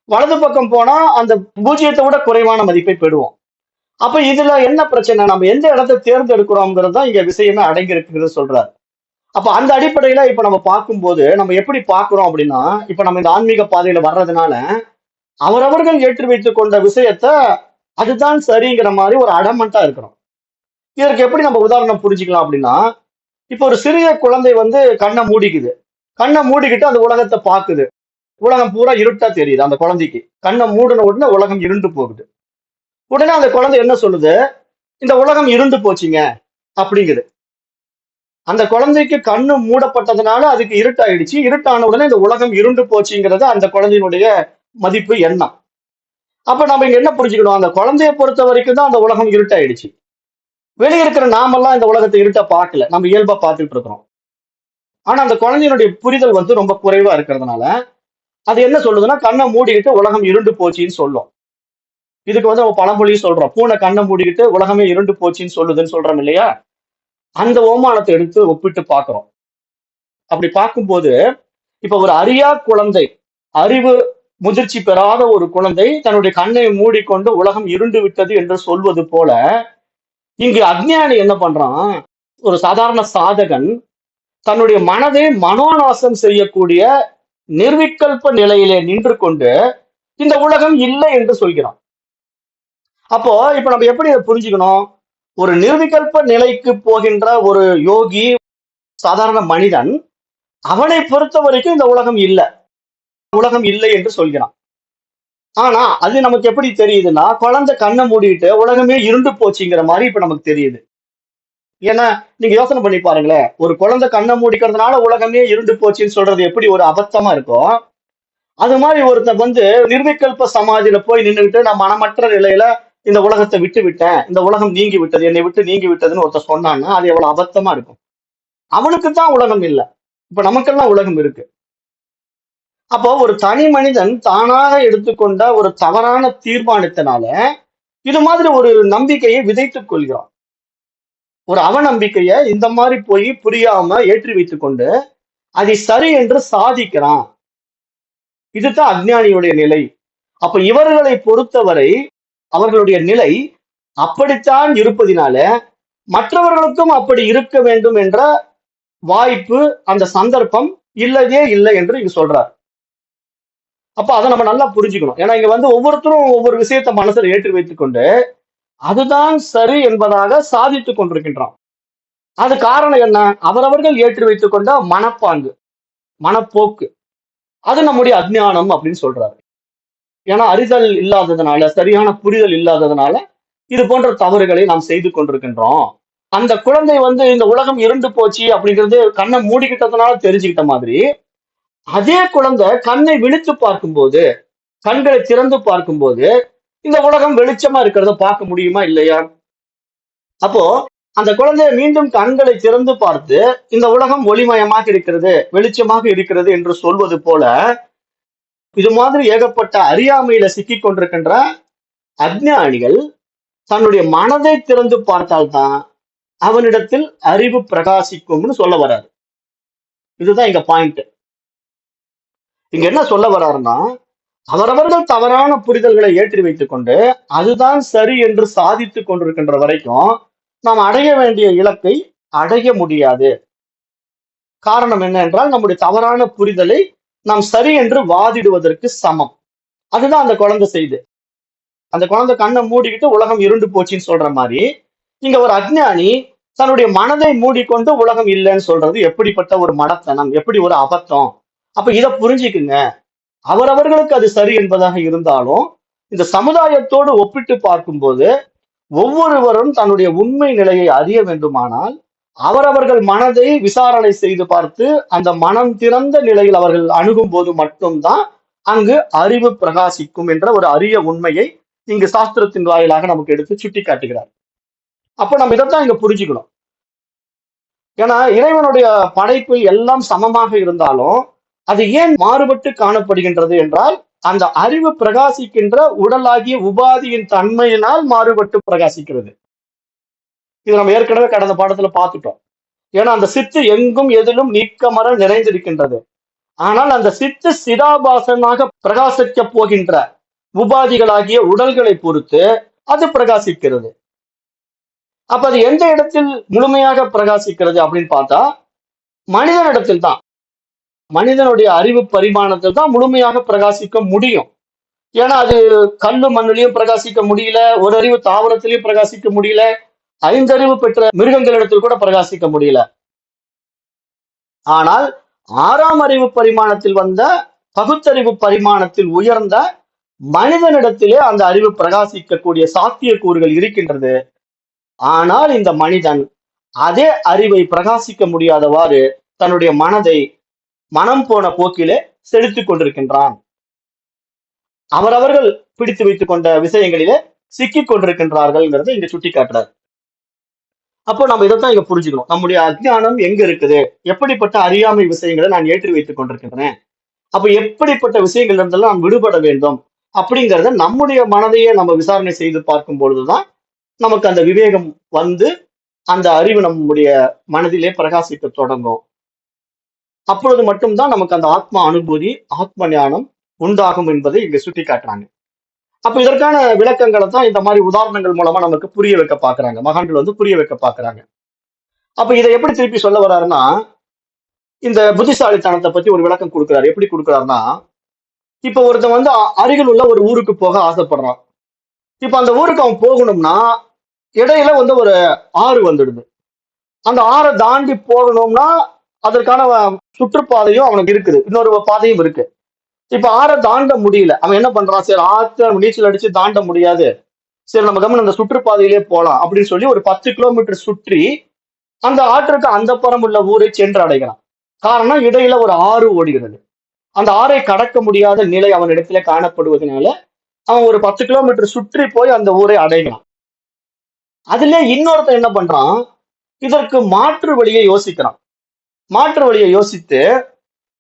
வலது பக்கம் போனா அந்த பூஜ்ஜியத்தை விட குறைவான மதிப்பை பெறுவோம். அப்ப இதுல என்ன பிரச்சனை? நம்ம எந்த இடத்தை தேர்ந்தெடுக்கிறோம்ங்கிறது தான் இங்க விஷயமே அடங்கி இருக்குங்கிறத சொல்றாரு. அப்ப அந்த அடிப்படையில இப்ப நம்ம பார்க்கும்போது நம்ம எப்படி பார்க்கிறோம் அப்படின்னா, இப்ப நம்ம இந்த ஆன்மீக பாதையில வர்றதுனால அவரவர்கள் ஏற்றி வைத்துக் கொண்ட விஷயத்த அதுதான் சரிங்கிற மாதிரி ஒரு அடமண்டா இருக்கிறோம். இதற்கு எப்படி நம்ம உதாரணம் புரிஞ்சுக்கலாம் அப்படின்னா, இப்ப ஒரு சிறிய குழந்தை வந்து கண்ணை மூடிக்குது. கண்ணை மூடிக்கிட்டு அந்த உலகத்தை பாக்குது. உலகம் பூரா இருட்டா தெரியுது அந்த குழந்தைக்கு. கண்ணை மூடின உடனே உலகம் இருண்டு போகுது. உடனே அந்த குழந்தை என்ன சொல்லுது? இந்த உலகம் இருண்டு போச்சுங்க அப்படிங்குது. அந்த குழந்தைக்கு கண்ணு மூடப்பட்டதுனால அதுக்கு இருட்டாயிடுச்சு. இருட்டான உடனே இந்த உலகம் இருண்டு போச்சுங்கிறது அந்த குழந்தையினுடைய மதிப்பு எண்ணம். அப்ப நம்ம இங்க என்ன புரிஞ்சுக்கணும்? அந்த குழந்தையை பொறுத்த வரைக்கும் தான் அந்த உலகம் இருட்டாயிடுச்சு. வெளியே இருக்கிற நாமெல்லாம் இந்த உலகத்தை இருட்டா பார்க்கல. நம்ம இயல்பா பார்த்துட்டு இருக்கிறோம். ஆனா அந்த குழந்தையினுடைய புரிதல் வந்து ரொம்ப குறைவா இருக்கிறதுனால அது என்ன சொல்லுதுன்னா, கண்ணை மூடிக்கிட்டு உலகம் இருண்டு போச்சுன்னு சொல்லும். இதுக்கு வந்து நம்ம பழமொழியும் சொல்றோம். பூனை கண்ணை மூடிக்கிட்டு உலகமே இருண்டு போச்சுன்னு சொல்லுதுன்னு சொல்றோம் இல்லையா? அந்த ஓமானத்தை எடுத்து ஒப்பிட்டு பார்க்கிறோம். அப்படி பார்க்கும்போது இப்ப ஒரு அறியா குழந்தை, அறிவு முதிர்ச்சி பெறாத ஒரு குழந்தை தன்னுடைய கண்ணை மூடிக்கொண்டு உலகம் இருண்டு விட்டது என்று சொல்வது போல, இங்கு அஞ்ஞானி என்ன பண்றான்? ஒரு சாதாரண சாதகன் தன்னுடைய மனதை மனோநாசம் செய்யக்கூடிய நிர்விகல்ப நிலையிலே நின்று கொண்டு இந்த உலகம் இல்லை என்று சொல்கிறான். அப்போ இப்ப நம்ம எப்படி இதை புரிஞ்சுக்கணும்? ஒரு நிர்விகல்ப நிலைக்கு போகின்ற ஒரு யோகி, சாதாரண மனிதன், அவனை பொறுத்த வரைக்கும் இந்த உலகம் இல்லை, உலகம் இல்லை என்று சொல்கிறான். ஆனா அது நமக்கு எப்படி தெரியுதுன்னா, குழந்தை கண்ணை மூடிட்டு உலகமே இருண்டு போச்சுங்கிற மாதிரி இப்ப நமக்கு தெரியுது. ஏன்னா நீங்க யோசனை பண்ணி பாருங்களேன், ஒரு குழந்தை கண்ணை மூடிக்கிறதுனால உலகமே இருண்டு போச்சுன்னு சொல்றது எப்படி ஒரு அபத்தமா இருக்கும். அது மாதிரி ஒருத்தன் வந்து நிர்விகல்ப சமாதியில போய் நின்றுட்டு நான் மனமற்ற நிலையில இந்த உலகத்தை விட்டு விட்டேன், இந்த உலகம் நீங்கி விட்டது, என்னை விட்டு நீங்கி விட்டதுன்னு ஒருத்தன் சொன்னான்னா அது எவ்வளவு அபத்தமா இருக்கும். அவனுக்கு தான் உலகம் இல்லை, இப்ப நமக்கெல்லாம் உலகம் இருக்கு. அப்போ ஒரு தனி மனிதன் தானாக எடுத்துக்கொண்ட ஒரு தவறான தீர்மானத்தினால இது மாதிரி ஒரு நம்பிக்கையை விதைத்துக் கொள்கிறான். ஒரு அவநம்பிக்கைய இந்த மாதிரி போய் புரியாம ஏற்றி வைத்துக் கொண்டு அதை சரி என்று சாதிக்கிறான். இதுதான் அஞ்ஞானியுடைய நிலை. அப்ப இவர்களை பொறுத்தவரை அவர்களுடைய நிலை அப்படித்தான் இருப்பதினால மற்றவர்களுக்கும் அப்படி இருக்க வேண்டும் என்ற வாய்ப்பு, அந்த சந்தர்ப்பம் இல்லையே இல்லை என்று இங்க சொல்றார். அப்ப அதை நம்ம நல்லா புரிஞ்சுக்கணும். ஏன்னா இங்க வந்து ஒவ்வொருத்தரும் ஒவ்வொரு விஷயத்தை மனசுல ஏற்றி வைத்துக் கொண்டு அதுதான் சரி என்பதாக சாதித்துக் கொண்டிருக்கின்றான். அது காரணம் என்ன? அவரவர்கள் ஏற்றி வைத்துக் கொண்ட மனப்பாங்கு, மனப்போக்கு. அது நம்முடைய அஜ்ஞானம் அப்படின்னு சொல்றாரு. ஏன்னா அறிதல் இல்லாததுனால, சரியான புரிதல் இல்லாததுனால இது போன்ற தவறுகளை நாம் செய்து கொண்டிருக்கின்றோம். அந்த குழந்தை வந்து இந்த உலகம் இருண்டு போச்சு அப்படிங்கிறது கண்ணை மூடிக்கிட்டதுனால தெரிஞ்சுக்கிட்ட மாதிரி, அதே குழந்தை கண்ணை விழித்து பார்க்கும்போது, கண்களை திறந்து பார்க்கும்போது, இந்த உலகம் வெளிச்சமா இருக்கிறத பார்க்க முடியுமா இல்லையா? அப்போ அந்த குழந்தை மீண்டும் கண்களை திறந்து பார்த்து இந்த உலகம் ஒளிமயமாக இருக்கிறது, வெளிச்சமாக இருக்கிறது என்று சொல்வது போல, இது மாதிரி ஏகப்பட்ட அறியாமையில சிக்கிக் கொண்டிருக்கின்ற அஞ்ஞானிகள் தன்னுடைய மனதை திறந்து பார்த்தால்தான் அவனிடத்தில் அறிவு பிரகாசிக்கும்னு சொல்ல வர்றாரு. இதுதான் இங்க பாயிண்ட். இங்க என்ன சொல்ல வர்றாருன்னா, அவரவர்கள் தவறான புரிதல்களை ஏற்றி வைத்துக் கொண்டு அதுதான் சரி என்று சாதித்துக் கொண்டிருக்கின்ற வரைக்கும் நாம் அடைய வேண்டிய இலக்கை அடைய முடியாது. காரணம் என்ன என்றால் நம்முடைய தவறான புரிதலை நாம் சரி என்று வாதிடுவதற்கு சமம். அதுதான் அந்த குழந்தை செய்து. அந்த குழந்தை கண்ணை மூடிக்கிட்டு உலகம் இருண்டு போச்சுன்னு சொல்ற மாதிரி இங்க ஒரு அஞ்ஞானி தன்னுடைய மனதை மூடிக்கொண்டு உலகம் இல்லைன்னு சொல்றது எப்படிப்பட்ட ஒரு மடத்தனம், எப்படி ஒரு அபத்தம். அப்ப இதை புரிஞ்சுக்குங்க. அவரவர்களுக்கு அது சரி என்பதாக இருந்தாலும் இந்த சமுதாயத்தோடு ஒப்பிட்டு பார்க்கும்போது ஒவ்வொருவரும் தன்னுடைய உண்மை நிலையை அறிய வேண்டுமானால் அவரவர்கள் மனதை விசாரணை செய்து பார்த்து அந்த மனம் திறந்த நிலையில் அவர்கள் அணுகும் போது மட்டும்தான் அங்கு அறிவு பிரகாசிக்கும் என்ற ஒரு அரிய உண்மையை இங்கு சாஸ்திரத்தின் வாயிலாக நமக்கு எடுத்து சுட்டி காட்டுகிறார். அப்ப நம்ம இதைத்தான் இங்க புரிஞ்சுக்கணும். ஏன்னா இறைவனுடைய படைப்பு எல்லாம் சமமாக இருந்தாலும் அது ஏன் மாறுபட்டு காணப்படுகின்றது என்றால் அந்த அறிவு பிரகாசிக்கின்ற உடலாகிய உபாதியின் தன்மையினால் மாறுபட்டு பிரகாசிக்கிறது. இது நம்ம ஏற்கனவே கடந்த பாடத்துல பார்த்துட்டோம். ஏன்னா அந்த சித்து எங்கும் எதிலும் நீக்கமர நிறைந்திருக்கின்றது. ஆனால் அந்த சித்து சிதாபாசனாக பிரகாசிக்க போகின்ற உபாதிகளாகிய உடல்களை பொறுத்து அது பிரகாசிக்கிறது. அப்ப அது எந்த இடத்தில் முழுமையாக பிரகாசிக்கிறது அப்படின்னு பார்த்தா மனிதனிடத்தில் தான், மனிதனுடைய அறிவு பரிமாணத்தில் தான் முழுமையாக பிரகாசிக்க முடியும். ஏன்னா அது கல்லு மண்ணிலையும் பிரகாசிக்க முடியல, ஒரு அறிவு தாவரத்திலையும் பிரகாசிக்க முடியல, ஐந்தறிவு பெற்ற மிருகங்களிடத்தில் கூட பிரகாசிக்க முடியல. ஆனால் ஆறாம் அறிவு பரிமாணத்தில் வந்த பகுத்தறிவு பரிமாணத்தில் உயர்ந்த மனிதனிடத்திலே அந்த அறிவு பிரகாசிக்கக்கூடிய சாத்தியக்கூறுகள் இருக்கின்றது. ஆனால் இந்த மனிதன் அதே அறிவை பிரகாசிக்க முடியாதவாறு தன்னுடைய மனதை மனம் போன போக்கிலே செலுத்திக் கொண்டிருக்கின்றான். அவரவர்கள் பிடித்து வைத்துக் கொண்ட விஷயங்களிலே சிக்கிக் கொண்டிருக்கின்றார்கள் இங்க சுட்டி காட்டுறார். அப்போ நம்ம இதைத்தான் இங்க புரிஞ்சுக்கணும். நம்முடைய அஜ்ஞானம் எங்க இருக்குது, எப்படிப்பட்ட அறியாமை விஷயங்களை நான் ஏற்றி வைத்துக் கொண்டிருக்கின்றேன், அப்ப எப்படிப்பட்ட விஷயங்கள்ல இருந்தெல்லாம் நான் விடுபட வேண்டும் அப்படிங்கிறத நம்முடைய மனதையே நம்ம விசாரணை செய்து பார்க்கும் பொழுதுதான் நமக்கு அந்த விவேகம் வந்து அந்த அறிவு நம்முடைய மனதிலே பிரகாசிக்க தொடங்கும். அப்பொழுது மட்டும்தான் நமக்கு அந்த ஆத்மா அனுபூதி, ஆத்ம ஞானம் உண்டாகும் என்பதை இங்க சுட்டி காட்டுறாங்க. அப்ப இதற்கான விளக்கங்களை தான் இந்த மாதிரி உதாரணங்கள் மூலமா நமக்கு புரிய வைக்க பாக்குறாங்க, மகான்கள் வந்து புரிய வைக்க பாக்குறாங்க. அப்ப இதை எப்படி திருப்பி சொல்ல வர்றாருன்னா, இந்த புத்திசாலித்தனத்தை பத்தி ஒரு விளக்கம் கொடுக்கிறாரு. எப்படி கொடுக்கிறாருன்னா, இப்ப ஒருத்தன் வந்து அருகில் உள்ள ஒரு ஊருக்கு போக ஆசைப்படுறான். இப்ப அந்த ஊருக்கு அவன் போகணும்னா இடையில வந்து ஒரு ஆறு வந்துடுது. அந்த ஆறை தாண்டி போகணும்னா அதற்கான சுற்றுப்பாதையும் அவனுக்கு இருக்குது, இன்னொரு பாதையும் இருக்கு. இப்ப ஆறை தாண்ட முடியல, அவன் என்ன பண்றான், சரி ஆற்ற நீச்சல் அடிச்சு தாண்ட முடியாது, சரி நம்ம கம்மன் அந்த சுற்றுப்பாதையிலே போலாம் அப்படின்னு சொல்லி ஒரு 10 கிலோமீட்டர் சுற்றி அந்த ஆற்றுக்கு அந்த புறம் உள்ள ஊரை சென்று அடைகிறான். காரணம் இடையில ஒரு ஆறு ஓடுகிறது. அந்த ஆறை கடக்க முடியாத நிலை அவன் இடத்துல காணப்படுவதனால அவன் ஒரு 10 கிலோமீட்டர் சுற்றி போய் அந்த ஊரை அடைகிறான். அதுல இன்னொருத்தன் என்ன பண்றான், இதற்கு மாற்று வழியை யோசிக்கிறான். மாற்று வழியை யோசித்து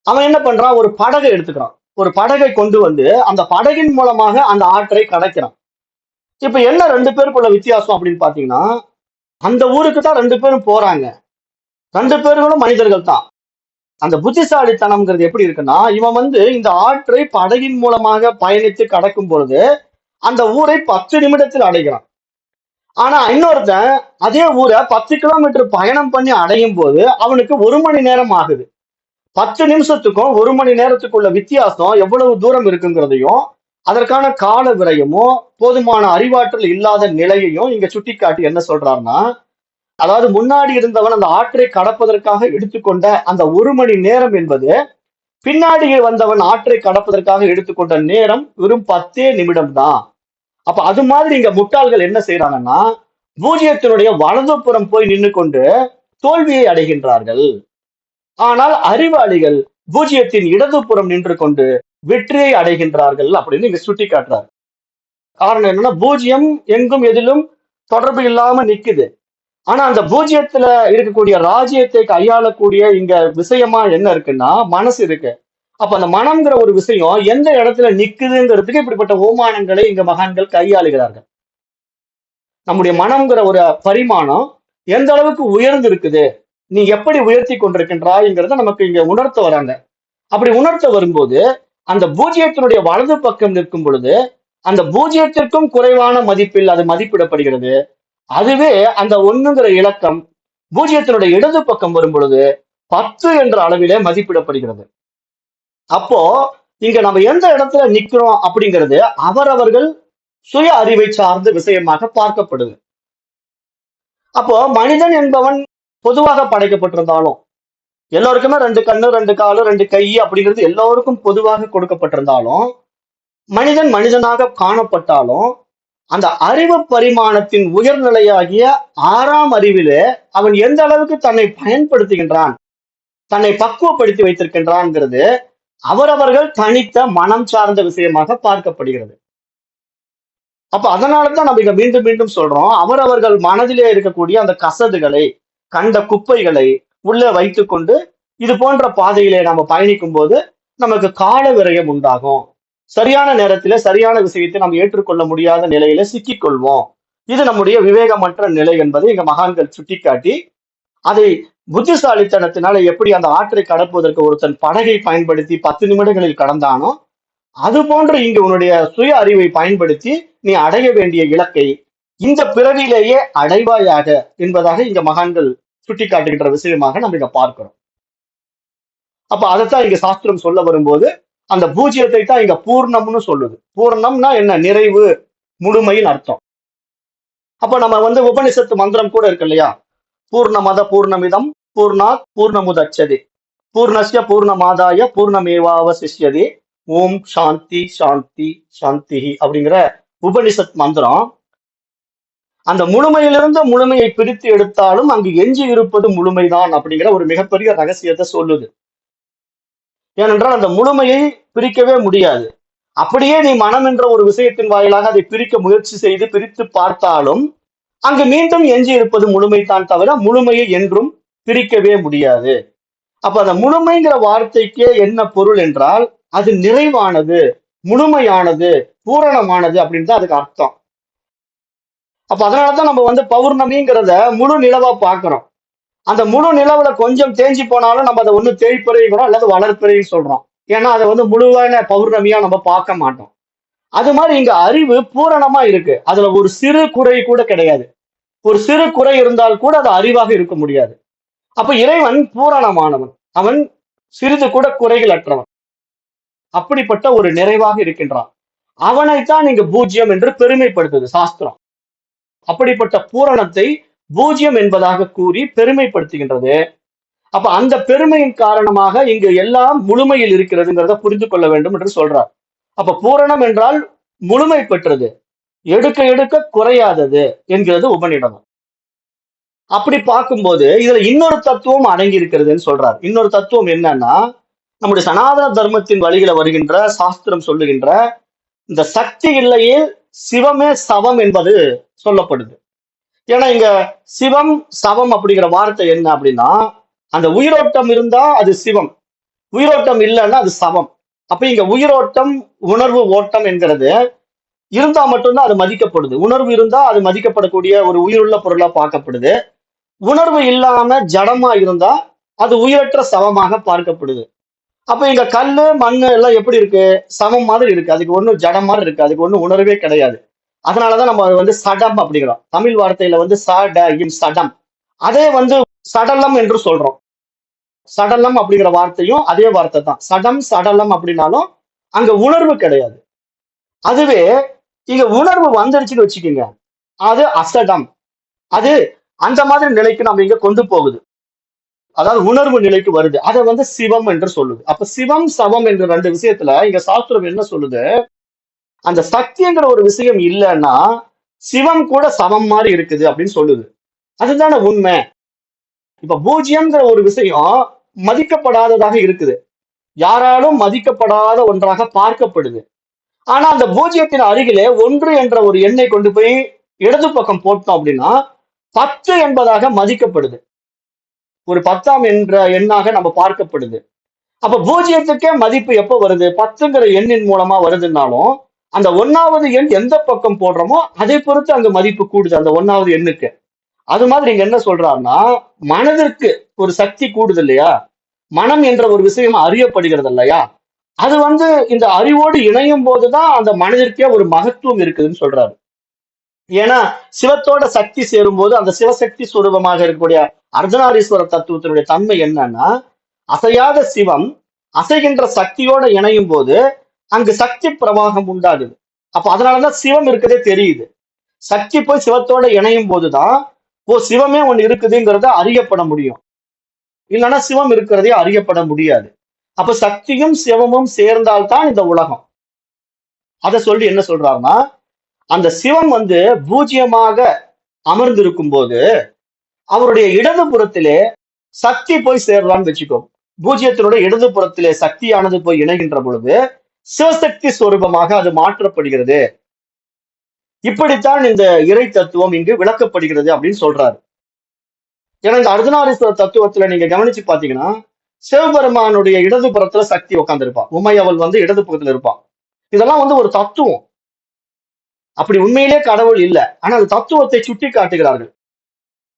அவன் என்ன பண்றான், ஒரு படகை எடுத்துக்கிறான். ஒரு படகை கொண்டு வந்து அந்த படகின் மூலமாக அந்த ஆற்றை கடக்கிறான். இப்ப என்ன ரெண்டு பேருக்குள்ள வித்தியாசம் அப்படின்னு பாத்தீங்கன்னா, அந்த ஊருக்கு தான் ரெண்டு பேரும் போறாங்க, ரெண்டு பேர்களும் மனிதர்கள் தான். அந்த புத்திசாலித்தனம்ங்கிறது எப்படி இருக்குன்னா, இவன் வந்து இந்த ஆற்றை படகின் மூலமாக பயணித்து கடக்கும் பொழுது அந்த ஊரை 10 நிமிடத்தில் அடைகிறான். ஆனா இன்னொருத்தன் அதே ஊரை 10 கிலோமீட்டர் பயணம் பண்ணி அடையும் போது அவனுக்கு 1 மணி நேரம் ஆகுது. 10 நிமிஷத்துக்கும் 1 மணி நேரத்துக்குள்ள வித்தியாசம் எவ்வளவு தூரம் இருக்குங்கிறதையும், அதற்கான கால விரயமும், போதுமான அறிவாற்றல் இல்லாத நிலையையும் இங்க சுட்டிக்காட்டி என்ன சொல்றாருன்னா, அதாவது முன்னாடி இருந்தவன் அந்த ஆற்றை கடப்பதற்காக எடுத்துக்கொண்ட அந்த 1 மணி நேரம் என்பது, பின்னாடி வந்தவன் ஆற்றை கடப்பதற்காக எடுத்துக்கொண்ட நேரம் வெறும் 10 நிமிடம் தான். அப்ப அது மாதிரி இங்க முட்டாள்கள் என்ன செய்யறாங்கன்னா, பூஜ்யத்தினுடைய வலதுபுறம் போய் நின்னு கொண்டு தோல்வியை அடைகின்றார்கள். ஆனால் அறிவாளிகள் பூஜ்யத்தின் இடதுபுறம் நின்று கொண்டு வெற்றியை அடைகின்றார்கள் அப்படின்னு இங்க சுட்டி காட்டுறாரு. காரணம் என்னன்னா, பூஜ்யம் எங்கும் எதிலும் தொடர்பு இல்லாம நிக்குது. ஆனா அந்த பூஜ்யத்துல இருக்கக்கூடிய ராஜ்யத்தை கையாளக்கூடிய இங்க விஷயமா என்ன இருக்குன்னா, மனசு இருக்கு. அப்ப அந்த மனம்ங்கிற ஒரு விஷயம் எந்த இடத்துல நிக்குதுங்கிறதுக்கு இப்படிப்பட்ட ஓமானங்களை இங்க மகான்கள் கையாளுகிறார்கள். நம்முடைய மனம்ங்கிற ஒரு பரிமாணம் எந்த அளவுக்கு உயர்ந்து இருக்குது, நீ எப்படி உயர்த்தி கொண்டிருக்கின்றாய்ங்கிறத நமக்கு இங்க உணர்த்த வராங்க. அப்படி உணர்த்த வரும்போது அந்த பூஜ்யத்தினுடைய வலது பக்கம் நிற்கும் பொழுது அந்த பூஜ்யத்திற்கும் குறைவான மதிப்பில் அது மதிப்பிடப்படுகிறது. அதுவே அந்த ஒண்ணுங்கிற இலக்கம் பூஜ்யத்தினுடைய இடது பக்கம் வரும் பொழுது 10 என்ற அளவிலே மதிப்பிடப்படுகிறது. அப்போ இங்க நம்ம எந்த இடத்துல நிக்கிறோம் அப்படிங்கிறது அவரவர்கள் சுய அறிவை சார்ந்த விஷயமாக பார்க்கப்படுது. அப்போ மனிதன் என்பவன் பொதுவாக படைக்கப்பட்டிருந்தாலும், எல்லோருக்குமே 2 கண்ணு 2 காலு 2 கை அப்படிங்கிறது எல்லோருக்கும் பொதுவாக கொடுக்கப்பட்டிருந்தாலும், மனிதன் மனிதனாக காணப்பட்டாலும் அந்த அறிவு பரிமாணத்தின் உயர்நிலையாகிய 6ஆம் அறிவிலே அவன் எந்த அளவுக்கு தன்னை பயன்படுத்துகின்றான், தன்னை பக்குவப்படுத்தி வைத்திருக்கின்றான்ங்கிறது அவரவர்கள் தனித்த மனம் சார்ந்த விஷயமாக பார்க்கப்படுகிறது. அப்ப அதனாலதான் நம்ம இங்க மீண்டும் மீண்டும் சொல்றோம், அவரவர்கள் மனதிலே இருக்கக்கூடிய அந்த கசடுகளை, கண்ட குப்பைகளை உள்ளே வைத்துக்கொண்டு இது போன்ற பாதையிலே நம்ம பயணிக்கும் போது நமக்கு கால விரயம் உண்டாகும். சரியான நேரத்திலே சரியான விஷயத்தை நாம் ஏற்றுக்கொள்ள முடியாத நிலையில சிக்கிக் கொள்வோம். இது நம்முடைய விவேகமற்ற நிலை என்பதை இங்க மகான்கள் சுட்டிக்காட்டி, அதை புத்திசாலித்தனத்தினால எப்படி அந்த ஆற்றை கடப்பதற்கு ஒருத்தன் படகை பயன்படுத்தி 10 நிமிடங்களில் கடந்தானோ, அது போன்று இங்கு உன்னுடைய சுய அறிவை பயன்படுத்தி நீ அடைய வேண்டிய இலக்கை இந்த பிறவியிலேயே அடைவாயாக என்பதாக இங்க மகான்கள் சுட்டிக்காட்டுகின்ற விஷயமாக நம்ம இங்க பார்க்கிறோம். அப்ப அதைத்தான் இங்க சாஸ்திரம் சொல்ல வரும்போது அந்த பூஜ்யத்தை தான் இங்க பூர்ணம்னு சொல்லுது. பூர்ணம்னா என்ன? நிறைவு, முழுமையின் அர்த்தம். அப்ப நம்ம உபனிஷத்து மந்திரம் கூட இருக்கு இல்லையா? பூர்ணமத பூர்ணமிதம் பூர்ணாத் பூர்ணமுதச்சதே பூர்ணஸ்ய பூர்ணமாதாய பூர்ணமேவாவசிஷ்யதே ஓம் சாந்தி சாந்தி சாந்தி அப்படிங்கிற உபனிஷத் மந்திரம். அந்த முழுமையிலிருந்து முழுமையை பிரித்து எடுத்தாலும் அங்கு எஞ்சி இருப்பது முழுமைதான் அப்படிங்கிற ஒரு மிகப்பெரிய ரகசியத்தை சொல்லுது. ஏனென்றால் அந்த முழுமையை பிரிக்கவே முடியாது. அப்படியே நீ மனம் என்ற ஒரு விஷயத்தின் வாயிலாக அதை பிரிக்க முயற்சி செய்து பிரித்து பார்த்தாலும் அங்கு மீண்டும் எஞ்சி இருப்பது முழுமைதான் தவிர முழுமையை என்றும் பிரிக்கவே முடியாது. அப்ப அந்த முழுமைங்கிற வார்த்தைக்கே என்ன பொருள் என்றால், அது நிறைவானது, முழுமையானது, பூரணமானது அப்படின்னு தான் அதுக்கு அர்த்தம். அப்ப அதனாலதான் நம்ம பௌர்ணமிங்கிறத முழு நிலவா பாக்குறோம். அந்த முழு நிலவுல கொஞ்சம் தேஞ்சி போனாலும் நம்ம அதை தேய்பிறைங்கிறோம் அல்லது வளர்ப்பிறைன்னு சொல்றோம். ஏன்னா அதை முழுவான பௌர்ணமியா நம்ம பார்க்க மாட்டோம். அது மாதிரி இங்க அறிவு பூரணமா இருக்கு. அதுல ஒரு சிறு குறை கூட கிடையாது. ஒரு சிறு குறை இருந்தால் கூட அது அறிவாக இருக்க முடியாது. அப்ப இறைவன் பூரணமானவன், அவன் சிறிது கூட குறைகள் அற்றவன். அப்படிப்பட்ட ஒரு நிறைவாக இருக்கின்றான். அவனைத்தான் இங்க பூஜ்யம் என்று பெருமைப்படுத்துது சாஸ்திரம். அப்படிப்பட்ட பூரணத்தை பூஜ்யம் என்பதாக கூறி பெருமைப்படுத்துகின்றது. அப்ப அந்த பெருமையின் காரணமாக இங்கு எல்லாம் முழுமையில் இருக்கிறதுங்கிறத புரிந்து கொள்ள வேண்டும் என்று சொல்றார். அப்ப பூரணம் என்றால் முழுமை பெற்றது, எடுக்க எடுக்க குறையாதது என்கிறது உபநிடதம். அப்படி பார்க்கும்போது இதுல இன்னொரு தத்துவம் அடங்கி இருக்கிறதுன்னு சொல்றார். இன்னொரு தத்துவம் என்னன்னா, நம்முடைய சனாதன தர்மத்தின் வழியில வருகின்ற சாஸ்திரம் சொல்லுகின்ற இந்த சக்தி இல்லையே சிவமே சவம் என்பது சொல்லப்படுது. ஏன்னா இங்க சிவம் சவம் அப்படிங்கிற வார்த்தை என்ன அப்படின்னா, அந்த உயிரோட்டம் இருந்தா அது சிவம், உயிரோட்டம் இல்லைன்னா அது சவம். அப்ப இங்க உயிரோட்டம் உணர்வு ஓட்டம் என்கிறது இருந்தா மட்டும்தான் அது மதிக்கப்படுது. உணர்வு இருந்தா அது மதிக்கப்படக்கூடிய ஒரு உயிருள்ள பொருளா பார்க்கப்படுது. உணர்வு இல்லாம ஜடமா இருந்தா அது உயிரற்ற சவமாக பார்க்கப்படுது. அப்ப இங்க கல்லு மண்ணு எல்லாம் எப்படி இருக்கு? சமம் மாதிரி இருக்கு. அதுக்கு ஒண்ணும் ஜடம் மாதிரி இருக்கு. அதுக்கு ஒண்ணும் உணர்வே கிடையாது. அதனாலதான் நம்ம அது சடம் அப்படிங்கிறோம். தமிழ் வார்த்தையில சடம், அதே சடலம் என்று சொல்றோம். சடலம் அப்படிங்கிற வார்த்தையும் அதே வார்த்தை தான். சடம் சடலம் அப்படின்னாலும் அங்க உணர்வு கிடையாது. அதுவே இங்க உணர்வு வந்துருச்சுன்னு வச்சுக்கோங்க, அது அசடம். அது அந்த மாதிரி நிலைக்கு நம்ம இங்க கொண்டு போகுது. அதாவது உணர்வு நிலைக்கு வருது. அதை சிவம் என்று சொல்லுது. அப்ப சிவம் சவம் என்ற ரெண்டு விஷயத்துல இங்க சாஸ்திரம் என்ன சொல்லுது, அந்த சக்திங்கிற ஒரு விஷயம் இல்லைன்னா சிவம் கூட சமம் மாதிரி இருக்குது அப்படின்னு சொல்லுது. அதுதானே உண்மை. இப்ப பூஜ்யம்ங்கிற ஒரு விஷயம் மதிக்கப்படாததாக இருக்குது, யாராலும் மதிக்கப்படாத ஒன்றாக பார்க்கப்படுது. ஆனா அந்த பூஜ்யத்தின் அருகிலே ஒன்று என்ற ஒரு எண்ணை கொண்டு போய் இடது பக்கம் போட்டோம் அப்படின்னா 10 என்பதாக மதிக்கப்படுது. ஒரு 10ஆம் என்ற எண்ணாக நம்ம பார்க்கப்படுது. அப்ப பூஜ்யத்துக்கே மதிப்பு எப்ப வருது, 10ங்கிற எண்ணின் மூலமா வருதுன்னாலும் அந்த 1வது எண் எந்த பக்கம் போடுறோமோ அதை பொறுத்து அங்க மதிப்பு கூடுது அந்த 1வது எண்ணுக்கு. அது மாதிரி இங்க என்ன சொல்றாருன்னா, மனதிற்கு ஒரு சக்தி கூடுது இல்லையா, மனம் என்ற ஒரு விஷயம் அறியப்படுகிறது இல்லையா, அது இந்த அறிவோடு இணையும் போதுதான் அந்த மனதிற்கே ஒரு மகத்துவம் இருக்குதுன்னு சொல்றாரு. ஏன்னா சிவத்தோட சக்தி சேரும் போது அந்த சிவசக்தி சுரூபமாக இருக்கக்கூடிய அர்த்தநாரீஸ்வர தத்துவத்தினுடைய தன்மை என்னன்னா, அசையாத சிவம் அசைகின்ற சக்தியோட இணையும் போது அங்கு சக்தி பிரவாகம் உண்டாகுது. அப்ப அதனாலதான் சிவம் இருக்கதே தெரியுது. சக்தி போய் சிவத்தோட இணையும் போதுதான் சிவமே ஒண்ணு இருக்குதுங்கிறத அறியப்பட முடியும். இல்லைன்னா சிவம் இருக்கிறதே அறியப்பட முடியாது. அப்ப சக்தியும் சிவமும் சேர்ந்தால்தான் இந்த உலகம். அதை சொல்லி என்ன சொல்றாருன்னா, அந்த சிவம் பூஜ்யமாக அமர்ந்திருக்கும் போது அவருடைய இடது புறத்திலே சக்தி போய் சேரலான்னு வச்சுக்கோ. பூஜ்யத்தினுடைய இடது புறத்திலே சக்தியானது போய் இணைகின்ற பொழுது சிவசக்தி ஸ்வரூபமாக அது மாற்றப்படுகிறது. இப்படித்தான் இந்த இறை தத்துவம் இங்கு விளக்கப்படுகிறது அப்படின்னு சொல்றாரு. ஏன்னா இந்த அர்த்தநாரீஸ்வர தத்துவத்துல நீங்க கவனிச்சு பாத்தீங்கன்னா, சிவபெருமானுடைய இடது புறத்துல சக்தி உட்கார்ந்துருப்பான், உமையவள் இடது பக்கத்துல இருப்பான். இதெல்லாம் ஒரு தத்துவம். அப்படி உண்மையிலே கடவுள் இல்லை, ஆனா அந்த தத்துவத்தை சுட்டி காட்டுகிறார்கள்.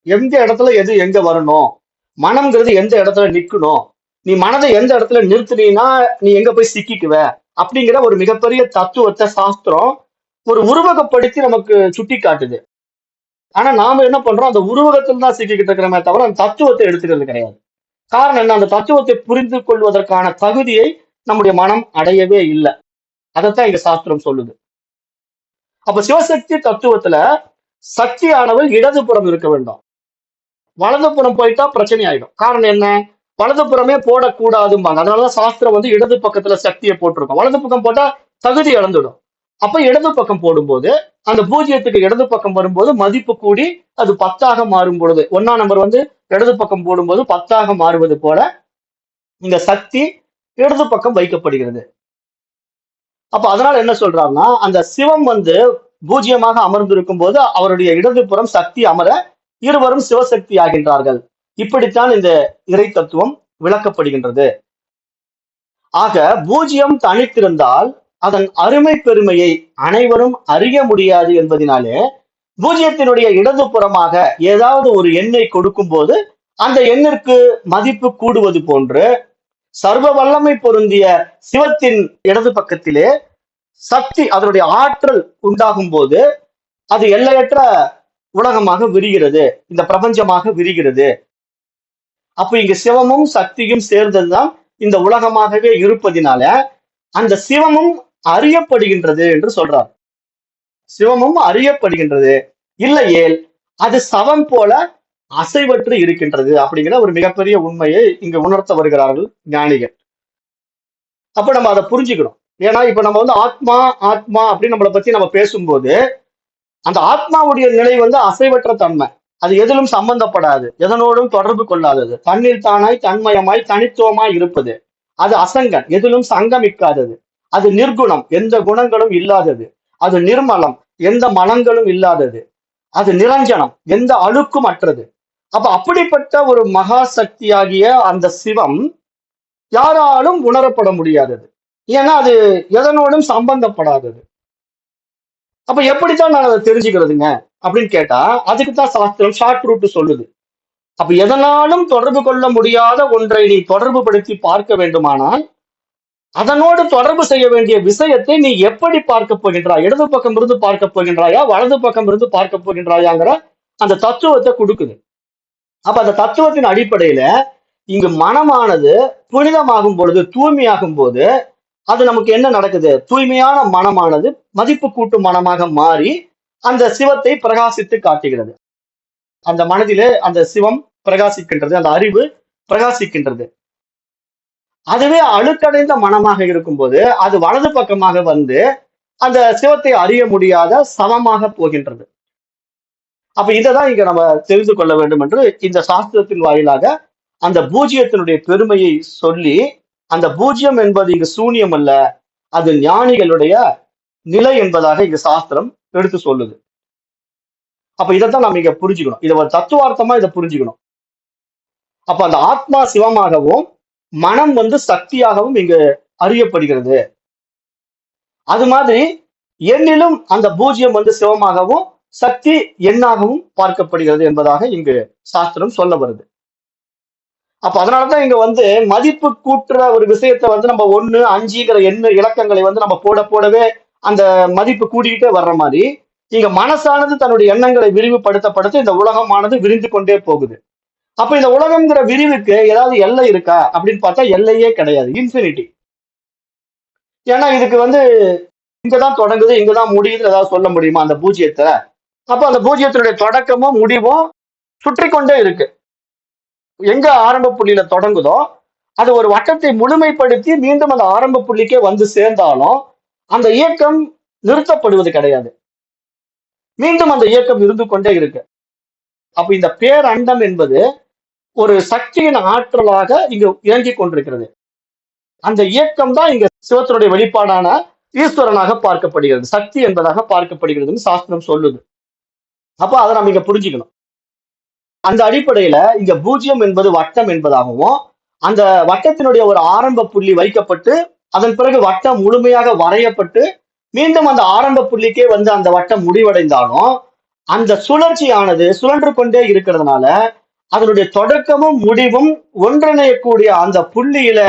எந்த இடத்துல எது எங்க வரணும், மனம்ங்கிறது எந்த இடத்துல நிக்கணும், நீ மனதை எந்த இடத்துல நிறுத்தினா நீ எங்க போய் சிக்கிக்குவ அப்படிங்கிற ஒரு மிகப்பெரிய தத்துவத்தை சாஸ்திரம் ஒரு உருவகப்படுத்தி நமக்கு சுட்டி காட்டுது. ஆனா நாம என்ன பண்றோம், அந்த உருவகத்தில் தான் சிக்கிக்கிட்டு இருக்கிறோமே தவிர அந்த தத்துவத்தை எடுத்துக்கிறது கிடையாது. காரணம் என்ன, அந்த தத்துவத்தை புரிந்து கொள்வதற்கான தகுதியை நம்முடைய மனம் அடையவே இல்லை. அதைத்தான் இங்க சாஸ்திரம் சொல்லுது. அப்ப சிவசக்தி தத்துவத்துல சக்தியானவள் இடதுபுறம் இருக்க வேண்டும். வலதுபுறம் போயிட்டா பிரச்சனை ஆயிடும். காரணம் என்ன, வலதுபுறமே போடக்கூடாதும்பாங்க. அதனாலதான் சாஸ்திரம் இடது பக்கத்துல சக்தியை போட்டிருக்கோம். வலது பக்கம் போட்டா தகுதி இழந்துடும். அப்ப இடது பக்கம் போடும்போது அந்த பூஜ்யத்துக்கு இடது பக்கம் வரும்போது மதிப்பு கூடி அது 10ஆக மாறும் பொழுது, 1ஆம் நம்பர் இடது பக்கம் போடும்போது 10ஆக மாறுவது போல இந்த சக்தி இடது பக்கம் வைக்கப்படுகிறது. அப்ப அதனால என்ன சொல்றாருன்னா, அந்த சிவம் பூஜ்யமாக அமர்ந்திருக்கும் போது அவருடைய இடதுபுறம் சக்தி அமர இருவரும் சிவசக்தி ஆகின்றார்கள். இப்படித்தான் இந்த இறை தத்துவம் விளக்கப்படுகின்றது. ஆக பூஜ்யம் தனித்திருந்தால் அதன் அருமை பெருமையை அனைவரும் அறிய முடியாது என்பதனாலே பூஜ்யத்தினுடைய இடது புறமாக ஏதாவது ஒரு எண்ணை கொடுக்கும் போது அந்த எண்ணிற்கு மதிப்பு கூடுவது போன்று சர்வ வல்லமை பொருந்திய சிவத்தின் இடது பக்கத்திலே சக்தி அதனுடைய ஆற்றல் உண்டாகும் போது அது எல்லையற்ற உலகமாக விரிகிறது, இந்த பிரபஞ்சமாக விரிகிறது. அப்ப இங்க சிவமும் சக்தியும் சேர்ந்ததுதான் இந்த உலகமாகவே இருப்பதினால அந்த சிவமும் அறியப்படுகின்றது என்று சொல்றார். சிவமும் அறியப்படுகின்றது, இல்லையேல் அது சவம் போல அசைவற்று இருக்கின்றது அப்படிங்கிற ஒரு மிகப்பெரிய உண்மையை இங்க உணர்த்த வருகிறார்கள் ஞானிகள். அப்ப நம்ம அதை புரிஞ்சுக்கணும். ஏன்னா இப்ப நம்ம ஆத்மா ஆத்மா அப்படின்னு நம்மளை பத்தி நம்ம பேசும்போது அந்த ஆத்மாவுடைய நிலை அசைவற்ற தன்மை, அது எதிலும் சம்பந்தப்படாது, எதனோடும் தொடர்பு கொள்ளாதது, தண்ணீர் தானாய் தன்மயமாய் தனித்துவமாய் இருப்பது. அது அசங்கன், எதிலும் சங்கமிக்காதது. அது நிர்குணம், எந்த குணங்களும் இல்லாதது. அது நிர்மலம், எந்த மலங்களும் இல்லாதது. அது நிரஞ்சனம், எந்த அழுக்கும் அற்றது. அப்ப அப்படிப்பட்ட ஒரு மகா சக்தியாகிய அந்த சிவம் யாராலும் உணரப்பட முடியாதது. ஏன்னா அது எதனோடும் சம்பந்தப்படாதது. அப்ப எப்படித்தான் நான் அதை தெரிஞ்சுக்கிறதுங்க அப்படின்னு கேட்டா, அதுக்குத்தான் சாஸ்திரம் ஷார்ட் ரூட் சொல்லுது. அப்ப எதனாலும் தொடர்பு கொள்ள முடியாத ஒன்றை நீ தொடர்பு படுத்தி பார்க்க வேண்டுமானால் அதனோடு தொடர்பு செய்ய வேண்டிய விஷயத்தை நீ எப்படி பார்க்க போகின்றாய், இடது பக்கம் இருந்து பார்க்க போகின்றாயா, வலது பக்கம் இருந்து பார்க்க போகின்றாயாங்கிற அந்த தத்துவத்தை கொடுக்குது. அப்ப அந்த தத்துவத்தின் அடிப்படையில இங்கு மனமானது புனிதமாகும் பொழுது, தூய்மையாகும் போது, அது நமக்கு என்ன நடக்குது? தூய்மையான மனமானது மதிப்பு கூட்டும் மனமாக மாறி அந்த சிவத்தை பிரகாசித்து காட்டுகிறது. அந்த மனதிலே அந்த சிவம் பிரகாசிக்கின்றது, அந்த அறிவு பிரகாசிக்கின்றது. அதுவே அழுக்கடைந்த மனமாக இருக்கும்போது அது வலது பக்கமாக வந்து அந்த சிவத்தை அறிய முடியாத சமமாக போகின்றது. அப்ப இததான் இங்க நம்ம தெரிந்து கொள்ள வேண்டும் என்று இந்த சாஸ்திரத்தின் வாயிலாக அந்த பூஜ்யத்தினுடைய பெருமையை சொல்லி, அந்த பூஜ்யம் என்பது இங்கு சூனியம் அல்ல, அது ஞானிகளுடைய நிலை என்பதாக இங்க சாஸ்திரம் எடுத்து சொல்லுது. அப்ப இதைத்தான் நம்ம இங்க புரிஞ்சுக்கணும். இதை ஒரு தத்துவார்த்தமா இதை புரிஞ்சுக்கணும். அப்ப அந்த ஆத்மா சிவமாகவும் மனம் வந்து சக்தியாகவும் இங்கு அறியப்படுகிறது. அது மாதிரி எண்ணிலும் அந்த பூஜ்யம் வந்து சிவமாகவும் சக்தி எண்ணாகவும் பார்க்கப்படுகிறது என்பதாக இங்கு சாஸ்திரம் சொல்ல வருது. அப்ப அதனாலதான் இங்க வந்து மதிப்பு கூட்டுற ஒரு விஷயத்த வந்து நம்ம 1, 5ங்கிற எண்ண இலக்கங்களை வந்து நம்ம போட போடவே அந்த மதிப்பு கூடிக்கிட்டே வர்ற மாதிரி இங்க மனசானது தன்னுடைய எண்ணங்களை விரிவுபடுத்தப்படுத்த இந்த உலகமானது விரிந்து கொண்டே போகுது. அப்ப இந்த உலகம்ங்கிற விரிவுக்கு ஏதாவது எல்லை இருக்கா அப்படின்னு பார்த்தா எல்லையே கிடையாது, இன்ஃபினிட்டி. ஏன்னா இதுக்கு வந்து இங்கதான் தொடங்குது இங்கதான் முடியுது ஏதாவது சொல்ல முடியுமா அந்த பூஜ்யத்தை? அப்ப அந்த பூஜ்யத்தினுடைய தொடக்கமும் முடிவும் சுற்றி கொண்டே இருக்கு. எங்க ஆரம்ப புள்ளியில தொடங்குதோ அது ஒரு வட்டத்தை முழுமைப்படுத்தி மீண்டும் அந்த ஆரம்ப புள்ளிக்கே வந்து சேர்ந்தாலும் அந்த இயக்கம் நிறுத்தப்படுவது கிடையாது. மீண்டும் அந்த இயக்கம் இருந்து கொண்டே இருக்கு. அப்ப இந்த பேரண்டம் என்பது ஒரு சக்தியின் ஆற்றலாக இங்கு இயங்கிக் கொண்டிருக்கிறது. அந்த இயக்கம் தான் இங்க சிவத்தினுடைய வெளிப்பாடான ஈஸ்வரனாக பார்க்கப்படுகிறது, சக்தி என்பதாக பார்க்கப்படுகிறதுன்னு சாஸ்திரம் சொல்லுது. அப்ப அதை நம்ம இங்க புரிஞ்சுக்கணும். அந்த அடிப்படையில இங்க பூஜ்யம் என்பது வட்டம் என்பதாகவும், அந்த வட்டத்தினுடைய ஒரு ஆரம்ப புள்ளி வைக்கப்பட்டு அதன் பிறகு வட்டம் முழுமையாக வரையப்பட்டு மீண்டும் அந்த ஆரம்ப புள்ளிக்கே வந்து அந்த வட்டம் முடிவடைந்தாலும் அந்த சுழற்சியானது சுழன்று கொண்டே இருக்கிறதுனால அதனுடைய தொடக்கமும் முடிவும் ஒன்றிணையக்கூடிய அந்த புள்ளியில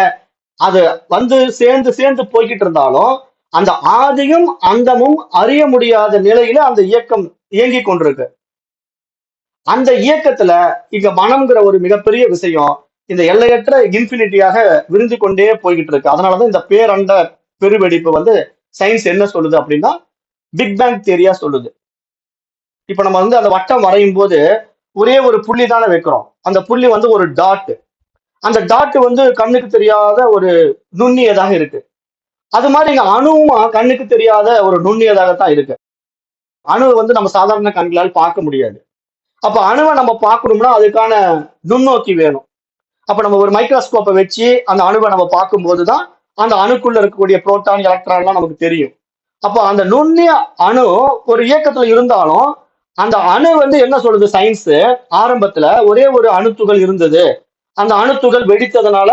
அது வந்து சேர்ந்து சேர்ந்து போய்கிட்டு இருந்தாலும் அந்த ஆதியும் அந்தமும் அறிய முடியாத நிலையில அந்த இயக்கம் இயங்கி கொண்டிருக்கு. அந்த இயக்கத்துல இங்க மனம்ங்கிற ஒரு மிகப்பெரிய விஷயம் இந்த எல்லையற்ற இன்ஃபினிட்டியாக விரிந்து கொண்டே போய்கிட்டு இருக்கு. அதனாலதான் இந்த பேரண்ட பெருவெடிப்பு வந்து சயின்ஸ் என்ன சொல்லுது அப்படின்னா பிக் பேங் தியரியா சொல்லுது. இப்ப நம்ம வந்து அந்த வட்டம் வரையும் போது ஒரே ஒரு புள்ளி தானே வைக்கிறோம். அந்த புள்ளி வந்து ஒரு டாட். அந்த டாட் வந்து கண்ணுக்கு தெரியாத ஒரு நுண்ணியதாக இருக்கு. அது மாதிரி இங்க அணுவும் கண்ணுக்கு தெரியாத ஒரு நுண்ணியதாகத்தான் இருக்கு. அணு வந்து நம்ம சாதாரண கண்களால் பார்க்க முடியாது. அப்ப அணுவை நம்ம பார்க்கணும்னா அதுக்கான நுண்ணோக்கி வேணும். அப்ப நம்ம ஒரு மைக்ரோஸ்கோப்பை வச்சு அந்த அணுவை நம்ம பார்க்கும் போதுதான் அந்த அணுக்குள்ள இருக்கக்கூடிய புரோட்டான் எலக்ட்ரான்லாம் நமக்கு தெரியும். அப்ப அந்த நுண்ணிய அணு ஒரு இயக்கத்துல இருந்தாலும் அந்த அணு வந்து என்ன சொல்லுது சயின்ஸ், ஆரம்பத்துல ஒரே ஒரு அணுத்துகள் இருந்தது, அந்த அணுத்துகள் வெடித்ததுனால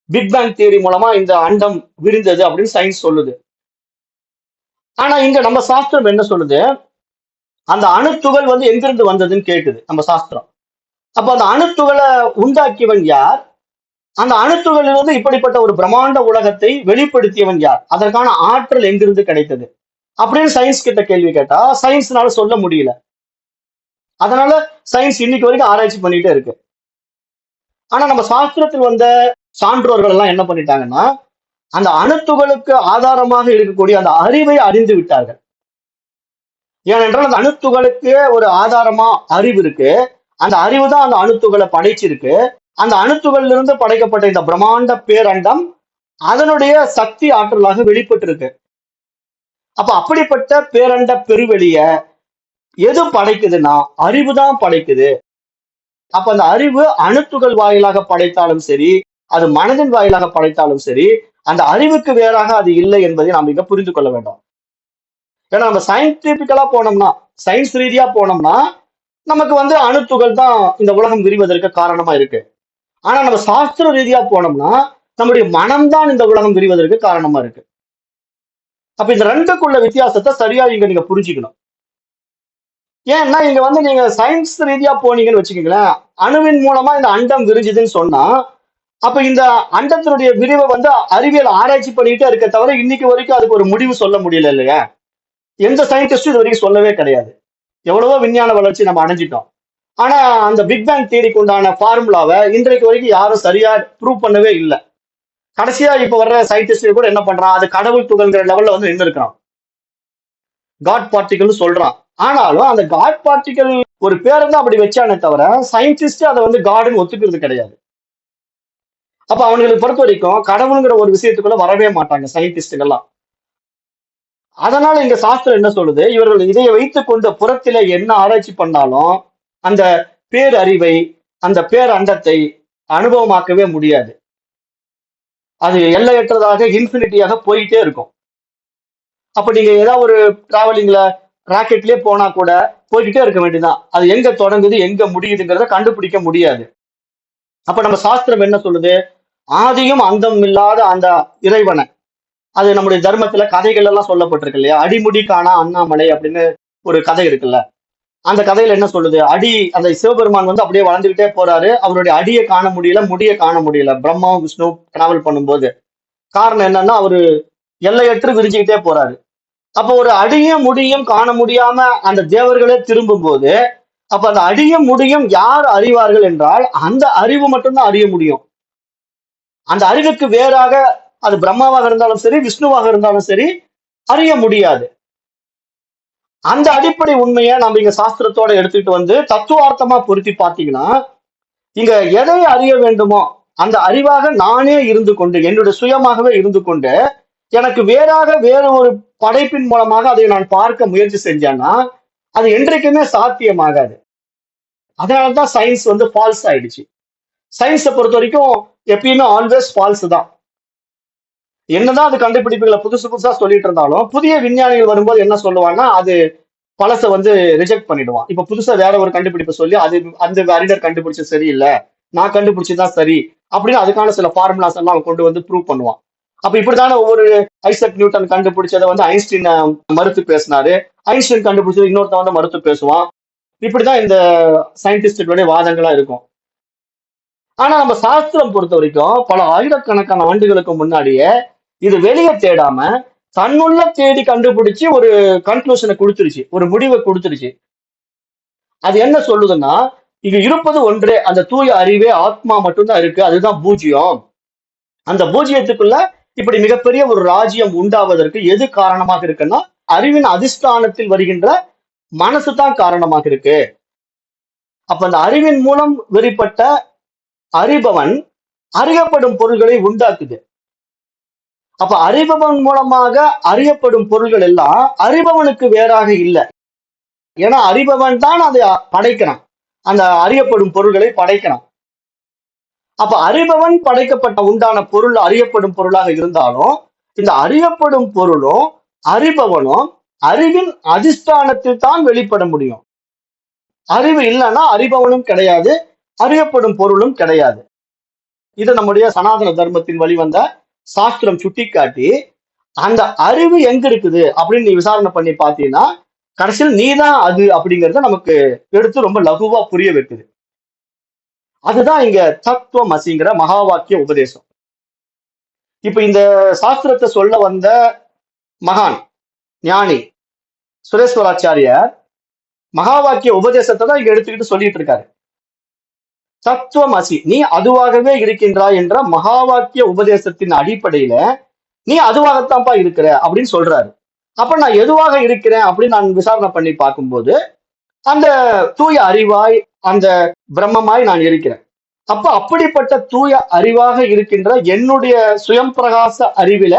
பிக் பேங் தியரி மூலமா இந்த அண்டம் விரிந்தது அப்படின்னு சயின்ஸ் சொல்லுது. ஆனா இங்க நம்ம சாஸ்திரம் என்ன சொல்லுது, அந்த அணுத்துகள் வந்து எங்கிருந்து வந்ததுன்னு கேக்குது நம்ம சாஸ்திரம். அப்ப அந்த அணுத்துகளை உண்டாக்கியவன் யார், அந்த அணுத்துகளிலிருந்து இப்படிப்பட்ட ஒரு பிரம்மாண்ட உலகத்தை வெளிப்படுத்தியவன் யார், அதற்கான ஆற்றல் எங்கிருந்து கிடைத்தது அப்படின்னு சயின்ஸ் கிட்ட கேள்வி கேட்டா சயின்ஸ்னால சொல்ல முடியல. அதனால சயின்ஸ் இன்னைக்கு வரைக்கும் ஆராய்ச்சி பண்ணிட்டே இருக்கு. ஆனா நம்ம சாஸ்திரத்தில் வந்த சான்றோர்கள் எல்லாம் என்ன பண்ணிட்டாங்கன்னா அந்த அணுத்துகளுக்கு ஆதாரமாக இருக்கக்கூடிய அந்த அறிவை அறிந்து விட்டார்கள். ஏனென்றால் அந்த அணுத்துகளுக்கு ஒரு ஆதாரமா அறிவு இருக்கு. அந்த அறிவு தான் அந்த அணுத்துகளை படைச்சிருக்கு. அந்த அணுத்துகள்ல இருந்து படைக்கப்பட்ட இந்த பிரம்மாண்ட பேரண்டம் அதனுடைய சக்தி ஆற்றலாக வெளிப்பட்டு இருக்கு. அப்ப அப்படிப்பட்ட பேரண்ட பெருவெளிய எது படைக்குதுன்னா அறிவு தான் படைக்குது. அப்ப அந்த அறிவு அணுத்துகள் வாயிலாக படைத்தாலும் சரி, அது மனதின் வாயிலாக படைத்தாலும் சரி, அந்த அறிவுக்கு வேறாக அது இல்லை என்பதை நாம் இங்க புரிந்து கொள்ள வேண்டும். ஏன்னா நம்ம சயின்டிபிக்கலா போனோம்னா, சயின்ஸ் ரீதியா போனோம்னா நமக்கு வந்து அணுத்துகள் தான் இந்த உலகம் விரிவதற்கு காரணமா இருக்கு. ஆனா நம்ம சாஸ்திர ரீதியா போனோம்னா நம்முடைய மனம்தான் இந்த உலகம் விரிவதற்கு காரணமா இருக்கு. அப்ப இந்த ரெண்டுக்குள்ள வித்தியாசத்தை சரியா இங்க நீங்க புரிஞ்சுக்கணும். ஏன்னா இங்க வந்து நீங்க சயின்ஸ் ரீதியா போனீங்கன்னு வச்சுக்கீங்களேன், அணுவின் மூலமா இந்த அண்டம் விரிஞ்சுதுன்னு சொன்னா அப்ப இந்த அண்டத்தினுடைய விரிவை வந்து அறிவியல் ஆராய்ச்சி பண்ணிட்டே இருக்க தவிர இன்னைக்கு வரைக்கும் அதுக்கு ஒரு முடிவு சொல்ல முடியல இல்லையா? எந்த சயின்டிஸ்டும் இது வரைக்கும் சொல்லவே கிடையாது. எவ்வளவோ விஞ்ஞான வளர்ச்சி நம்ம அடைஞ்சிட்டோம். ஆனா அந்த பிக் பேங் தியரிக்கு உண்டான ஃபார்முலாவை இன்றைக்கு வரைக்கும் யாரும் சரியா ப்ரூவ் பண்ணவே இல்லை. கடைசியா இப்ப வர்ற சயின்டிஸ்ட் கூட என்ன பண்றான், அது கடவுள் துகள்ங்கிற லெவல்ல வந்து நின்று இருக்கான், காட் பார்ட்டிகல் சொல்றான். ஆனாலும் அந்த காட் பார்ட்டிகல் ஒரு பேரை தான் அப்படி வச்சானே தவிர சயின்டிஸ்ட் அதை வந்து காடுன்னு ஒத்துக்கிறது கிடையாது. அப்ப அவங்களுக்கு பொறுத்த வரைக்கும் கடவுளுங்கிற ஒரு விஷயத்துக்குள்ள வரவே மாட்டாங்க சயின்டிஸ்டுகள்லாம். அதனால இங்க சாஸ்திரம் என்ன சொல்லுது, இவர்கள் இதை வைத்துக் கொண்டு புறத்திலே என்ன ஆராய்ச்சி பண்ணாலும் அந்த பேரறிவை, அந்த பேரண்டத்தை அனுபவமாக்கவே முடியாது. அது எல்லையற்றதாக இன்ஃபினிட்டியாக போயிட்டே இருக்கும். அப்ப நீங்க ஏதாவது ஒரு டிராவலிங்ல ராக்கெட்லயே போனா கூட போய்கிட்டே இருக்க வேண்டியதுதான். அது எங்க தொடங்குது எங்க முடியுதுங்கிறத கண்டுபிடிக்க முடியாது. அப்ப நம்ம சாஸ்திரம் என்ன சொல்லுது, ஆதியும் அந்தம் இல்லாத அந்த இறைவனை, அது நம்முடைய தர்மத்துல கதைகள் எல்லாம் சொல்லப்பட்டிருக்கு இல்லையா, அடிமுடி காணா அண்ணாமலை அப்படின்னு ஒரு கதை இருக்குல்ல. அந்த கதையில என்ன சொல்லுது, அந்த சிவபெருமான் வந்து அப்படியே வளர்ந்துகிட்டே போறாரு, அவருடைய அடியை காண முடியல, முடிய காண முடியல பிரம்மாவும் விஷ்ணு டிராவல் பண்ணும்போது. காரணம் என்னன்னா அவரு எல்லையற்று விரிஞ்சுக்கிட்டே போறாரு. அப்போ ஒரு அடியும் முடியும் காண முடியாம அந்த தேவர்களே திரும்பும் போது, அப்ப அந்த அடியும் முடியும் யார் அறிவார்கள் என்றால் அந்த அறிவு மட்டும்தான் அறிய முடியும். அந்த அறிவுக்கு வேறாக அது பிரம்மாவாக இருந்தாலும் சரி விஷ்ணுவாக இருந்தாலும் சரி அறிய முடியாது. அந்த அடிப்படை உண்மையை நம்ம இங்க சாஸ்திரத்தோட எடுத்துக்கிட்டு வந்து தத்துவார்த்தமா பொருத்தி பார்த்தீங்கன்னா, இங்க எதை அறிய வேண்டுமோ அந்த அறிவாக நானே இருந்து கொண்டு என்னுடைய சுயமாகவே இருந்து கொண்டு எனக்கு வேற ஒரு படைப்பின் மூலமாக அதை நான் பார்க்க முயற்சி செஞ்சேன்னா அது என்றைக்குமே சாத்தியமாகாது. அதனாலதான் சயின்ஸ் வந்து ஃபால்ஸ் ஆயிடுச்சு. சயின்ஸை பொறுத்த வரைக்கும் எப்பயுமே ஆல்வேஸ் ஃபால்ஸ் தான். என்னதான் அது கண்டுபிடிப்புகளை புதுசு புதுசா சொல்லிட்டு இருந்தாலும் புதிய விஞ்ஞானிகள் வரும்போது என்ன சொல்லுவாங்கன்னா அது பழசை வந்து ரிஜெக்ட் பண்ணிடுவான். இப்ப புதுசா வேற ஒரு கண்டுபிடிப்பை சொல்லி அது அந்த அறிஞர் கண்டுபிடிச்சது சரியில்லை, நான் கண்டுபிடிச்சதுதான் சரி அப்படின்னு அதுக்கான சில ஃபார்முலாஸ் எல்லாம் அவன் கொண்டு வந்து ப்ரூவ் பண்ணுவான். அப்ப இப்படித்தானே ஒவ்வொரு ஐசக் நியூட்டன் கண்டுபிடிச்சதை வந்து ஐன்ஸ்டீன் மறுத்து பேசினாரு, ஐன்ஸ்டீன் கண்டுபிடிச்சது இன்னொருத்த வந்து மறுத்து பேசுவான். இப்படிதான் இந்த சயின்டிஸ்டுகளுடைய வாதங்களா இருக்கும். ஆனா நம்ம சாஸ்திரம் பொறுத்த வரைக்கும் பல ஆயிரக்கணக்கான ஆண்டுகளுக்கு முன்னாடியே இது வெளியே தேடாம தன்னுள்ள தேடி கண்டுபிடிச்சு ஒரு கன்க்ளூஷனை கொடுத்துருச்சு, ஒரு முடிவை கொடுத்துருச்சு. அது என்ன சொல்லுதுன்னா, இங்க இருப்பது ஒன்றே, அந்த தூய அறிவே ஆத்மா மட்டும்தான் இருக்கு, அதுதான் பூஜ்யம். அந்த பூஜ்யத்துக்குள்ள இப்படி மிகப்பெரிய ஒரு ராஜ்யம் உண்டாவதற்கு எது காரணமாக இருக்குன்னா அறிவின் அதிஷ்டானத்தில் வருகின்ற மனசு தான் காரணமாக இருக்கு. அப்ப அந்த அறிவின் மூலம் வெளிப்பட்ட அறிபவன் அறியப்படும் பொருள்களை உண்டாக்குது. அப்ப அறிபவன் மூலமாக அறியப்படும் பொருள்கள் எல்லாம் அறிபவனுக்கு வேறாக இல்லை. ஏன்னா அறிபவன் தான் அதை படைக்கிறான், அந்த அறியப்படும் பொருள்களை படைக்கிறான். அப்ப அறிபவன் படைக்கப்பட்ட உண்டான பொருள் அறியப்படும் பொருளாக இருந்தாலும் இந்த அறியப்படும் பொருளும் அறிபவனும் அறிவின் அதிஷ்டானத்தில் தான் வெளிப்பட முடியும். அறிவு இல்லைன்னா அறிபவனும் கிடையாது, அறியப்படும் பொருளும் கிடையாது. இது நம்முடைய சனாதன தர்மத்தின் வழிவந்த சாஸ்திரம் சுட்டிக்காட்டி அந்த அறிவு எங்க இருக்குது அப்படின்னு நீ விசாரணை பண்ணி பார்த்தீங்கன்னா கடைசியில் நீதான் அது அப்படிங்கறத நமக்கு எடுத்து ரொம்ப லகுவா புரிய வைக்குது. அதுதான் இங்க தத்துவமசிங்கிற மகா வாக்கிய உபதேசம். இப்ப இந்த சாஸ்திரத்தை சொல்ல வந்த மகான் ஞானி சுரேஸ்வராச்சாரியார் மகா வாக்கிய உபதேசத்தை தான் இங்க எடுத்துக்கிட்டு சொல்லிட்டு இருக்காரு. தத்துவமசி, நீ அதுவாகவே இருக்கின்றாய் என்ற மகா வாக்கிய உபதேசத்தின் அடிப்படையில நீ அதுவாகத்தான்ப்பா இருக்கிற அப்படின்னு சொல்றாரு. அப்ப நான் எதுவாக இருக்கிறேன் அப்படின்னு நான் விசாரணை பண்ணி பார்க்கும்போது அந்த தூய அறிவாய் அந்த பிரம்மமாய் நான் இருக்கிறேன். அப்ப அப்படிப்பட்ட தூய அறிவாக இருக்கின்ற என்னுடைய சுயம் பிரகாச அறிவில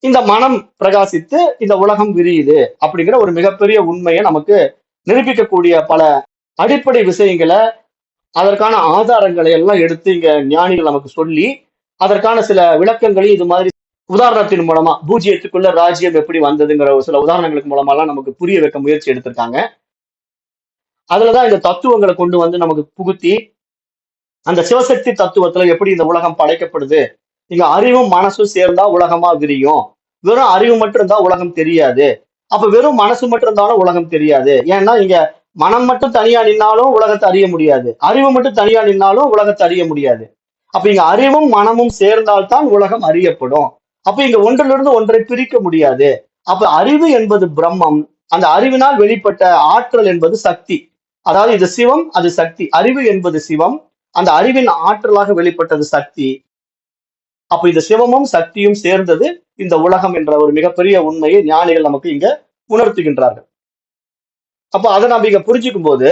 இந்த மனம் பிரகாசித்து இந்த உலகம் விரியுது அப்படிங்கிற ஒரு மிகப்பெரிய உண்மையை நமக்கு நிரூபிக்கக்கூடிய பல அடிப்படை விஷயங்களை அதற்கான ஆதாரங்களை எல்லாம் எடுத்து இங்க ஞானிகள் நமக்கு சொல்லி அதற்கான சில விளக்கங்களையும் இது மாதிரி உதாரணத்தின் மூலமா பூஜ்ஜியத்துக்குள்ள ராஜ்யம் எப்படி வந்ததுங்கிற ஒரு சில உதாரணங்களுக்கு மூலமா நமக்கு புரிய வைக்க முயற்சி எடுத்திருக்காங்க. அதுலதான் இந்த தத்துவங்களை கொண்டு வந்து நமக்கு புகுத்தி அந்த சிவசக்தி தத்துவத்துல எப்படி இந்த உலகம் படைக்கப்படுது, இங்க அறிவும் மனசும் சேர்ந்தா உலகமா விரியும், வெறும் அறிவு மட்டும் இருந்தா உலகம் தெரியாது, அப்ப வெறும் மனசு மட்டும் இருந்தாலும் உலகம் தெரியாது. ஏன்னா இங்க மனம் மட்டும் தனியா நின்னாலும் உலகத்தை அறிய முடியாது, அறிவு மட்டும் தனியா நின்னாலும் உலகத்தை அறிய முடியாது. அப்ப இங்க அறிவும் மனமும் சேர்ந்தால்தான் உலகம் அறியப்படும். அப்ப இங்க ஒன்றிலிருந்து ஒன்றை பிரிக்க முடியாது. அப்ப அறிவு என்பது பிரம்மம், அந்த அறிவினால் வெளிப்பட்ட ஆற்றல் என்பது சக்தி. அதாவது இது சிவம், அது சக்தி. அறிவு என்பது சிவம், அந்த அறிவின் ஆற்றலாக வெளிப்பட்டது சக்தி. அப்ப இந்த சிவமும் சக்தியும் சேர்ந்தது இந்த உலகம் என்ற ஒரு மிகப்பெரிய உண்மையை ஞானிகள் நமக்கு இங்க உணர்த்துகின்றார்கள். அப்ப அதை நம்ம இங்க புரிஞ்சுக்கும் போது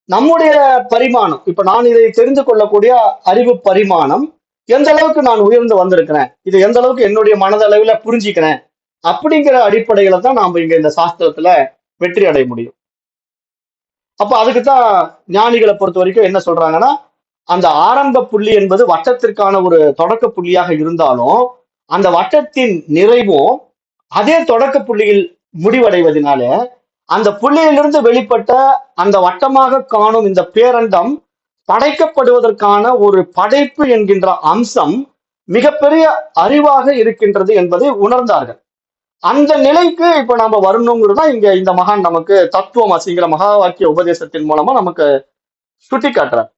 நம்முடைய பரிமாணம், இப்ப நான் இதை தெரிந்து கொள்ளக்கூடிய அறிவு பரிமாணம் எந்த அளவுக்கு நான் உயர்ந்து வந்திருக்கிறேன், இது எந்த அளவுக்கு என்னுடைய மனதளவுல புரிஞ்சுக்கிறேன் அப்படிங்கிற அடிப்படையில தான் நாம இங்க இந்த சாஸ்திரத்துல வெற்றி அடைய முடியும். அப்ப அதுக்குத்தான் ஞானிகளை பொறுத்த வரைக்கும் என்ன சொல்றாங்கன்னா, அந்த ஆரம்ப புள்ளி என்பது வட்டத்திற்கான ஒரு தொடக்க புள்ளியாக இருந்தாலும் அந்த வட்டத்தின் நிறைவும் அதே தொடக்க புள்ளியில் முடிவடைவதனால அந்த புள்ளியிலிருந்து வெளிப்பட்ட அந்த வட்டமாக காணும் இந்த பேரண்டம் படைக்கப்படுவதற்கான ஒரு படைப்பு என்கின்ற அம்சம் மிகப்பெரிய அறிவாக இருக்கின்றது என்பதை உணர்ந்தார்கள். அந்த நிலைக்கு இப்ப நாம வரணுங்கிறதா இங்க இந்த மகான் நமக்கு தத்துவமசிங்கிற மகா வாக்கிய உபதேசத்தின் மூலமா நமக்கு சுட்டி காட்டுறார்,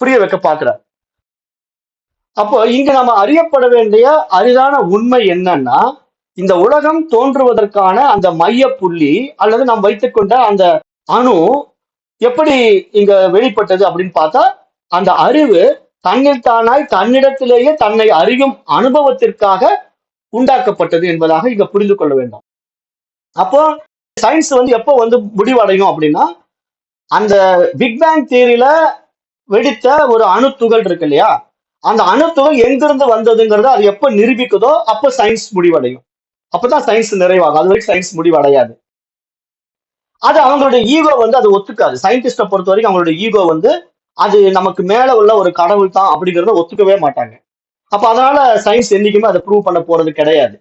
புரிய வைக்க பார்க்கிறார். அப்போ இங்க நம்ம அறியப்பட வேண்டிய அரிதான உண்மை என்னன்னா, இந்த உலகம் தோன்றுவதற்கான அந்த மைய புள்ளி அல்லது நாம் வைத்துக்கொண்ட அந்த அணு எப்படி இங்க வெளிப்பட்டது அப்படின்னு பார்த்தா, அந்த அறிவு தன்னில் தானாய் தன்னிடத்திலேயே தன்னை அறியும் அனுபவத்திற்காக உண்டாக்கப்பட்டது என்பதாக இங்க புரிந்து கொள்ள வேண்டும். அப்போ சயின்ஸ் எப்போ முடிவடையும் அப்படின்னா, அந்த பிக் பேங் தியரியில வெடித்த ஒரு அணு துகள் இருக்கு இல்லையா, அந்த அணு துகள் எங்கிருந்து வந்ததுங்கிறத அது எப்ப நிரூபிக்குதோ அப்ப சயின்ஸ் முடிவடையும். அப்பதான் சயின்ஸ் நிறைவாகும், அது வரைக்கும் சயின்ஸ் முடிவடையாது. அது அவங்களுடைய ஈகோ அது ஒத்துக்காது. சயின்டிஸ்ட பொறுத்த வரைக்கும் அவங்களுடைய ஈகோ அது நமக்கு மேல உள்ள ஒரு கடவுள் தான் அப்படிங்கிறத ஒத்துக்கவே மாட்டாங்க. அப்ப அதனால சயின்ஸ் என்னைக்குமே அதை ப்ரூவ் பண்ண போறது கிடையாது.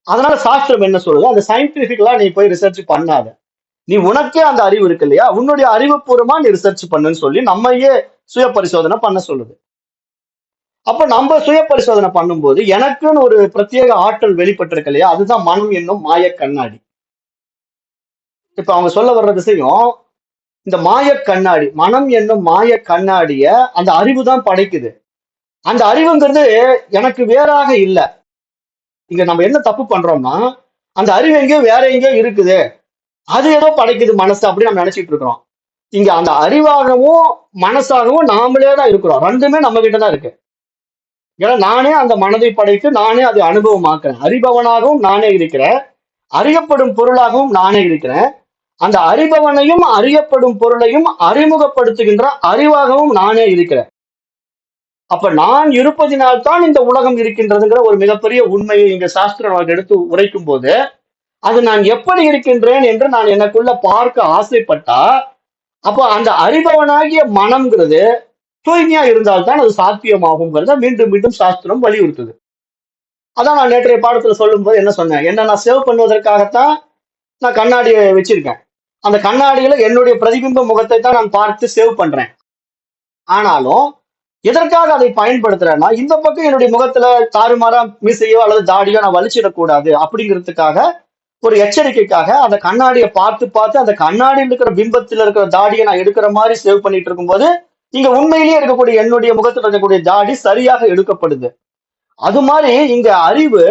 அதனால சாஸ்திரம் என்ன சொல்லுது, அந்த சயின்டிபிக்கலா நீ போய் ரிசர்ச் பண்ணாத, நீ உனக்கே அந்த அறிவு இருக்கு இல்லையா, உன்னுடைய அறிவுபூர்வமா நீ ரிசர்ச் பண்ணுன்னு சொல்லி நம்மையே சுய பரிசோதனை பண்ண சொல்லுது. அப்ப நம்ம சுய பரிசோதனை பண்ணும்போது எனக்குன்னு ஒரு பிரத்யேக ஆற்றல் வெளிப்பட்டிருக்கு இல்லையா, அதுதான் மனம் என்னும் மாய கண்ணாடி. இப்ப அவங்க சொல்ல வர்ற விஷயம், இந்த மாய கண்ணாடி, மனம் என்னும் மாய கண்ணாடிய அந்த அறிவு தான் படைக்குது. அந்த அறிவுங்கிறது எனக்கு வேறாக இல்லை. இங்க நம்ம என்ன தப்பு பண்றோம்னா, அந்த அறிவு எங்கேயோ வேற எங்கேயோ இருக்குது, அது ஏதோ படைக்குது மனசு அப்படின்னு நம்ம நினைச்சிட்டு இருக்கிறோம். இங்க அந்த அறிவாகவும் மனசாகவும் நாமளே தான் இருக்கிறோம், ரெண்டுமே நம்ம கிட்ட தான் இருக்கு. ஏன்னா நானே அந்த மனதை படைத்து நானே அதை அனுபவமாக்குறேன். அறிபவனாகவும் நானே இருக்கிறேன், அறியப்படும் பொருளாகவும் நானே இருக்கிறேன். அந்த அறிபவனையும் அறியப்படும் பொருளையும் அறிமுகப்படுத்துகின்ற அறிவாகவும் நானே இருக்கிறேன். அப்ப நான் இருப்பதினால்தான் இந்த உலகம் இருக்கின்றதுங்கிற ஒரு மிகப்பெரிய உண்மையை இங்க சாஸ்திரம் எடுத்து உரைக்கும் போது, அது நான் எப்படி இருக்கின்றேன் என்று நான் எனக்குள்ள பார்க்க ஆசைப்பட்டா, அப்ப அந்த அறிபவனாகிய மனம்ங்கிறது தூய்மையா இருந்தால்தான் அது சாத்தியமாகுங்கிறத மீண்டும் மீண்டும் சாஸ்திரம் வலியுறுத்துது. அதான் நான் நேற்றைய பாடத்துல சொல்லும் போது என்ன சொன்னேன், என்ன நான் சேவ் பண்ணுவதற்காகத்தான் நான் கண்ணாடியை வச்சிருக்கேன். அந்த கண்ணாடியில என்னுடைய பிரதிபிம்ப முகத்தை தான் நான் பார்த்து சேவ் பண்றேன். ஆனாலும் எதற்காக அதை பயன்படுத்துறேன்னா, இந்த பக்கம் என்னுடைய முகத்துல தாறுமாறா மீசையோ அல்லது தாடியோ நான் வலிச்சிடக்கூடாது அப்படிங்கிறதுக்காக, ஒரு எச்சரிக்கைக்காக அந்த கண்ணாடியை பார்த்து பார்த்து அந்த கண்ணாடியில் இருக்கிற பிம்பத்தில் இருக்கிற தாடியை நான் எடுக்கிற மாதிரி சேவ் பண்ணிட்டு இருக்கும்போது, இங்க உண்மையிலேயே இருக்கக்கூடிய என்னுடைய முகத்தில் இருக்கக்கூடிய தாடி சரியாக எடுக்கப்படுது. அது மாதிரி இங்க அறிவு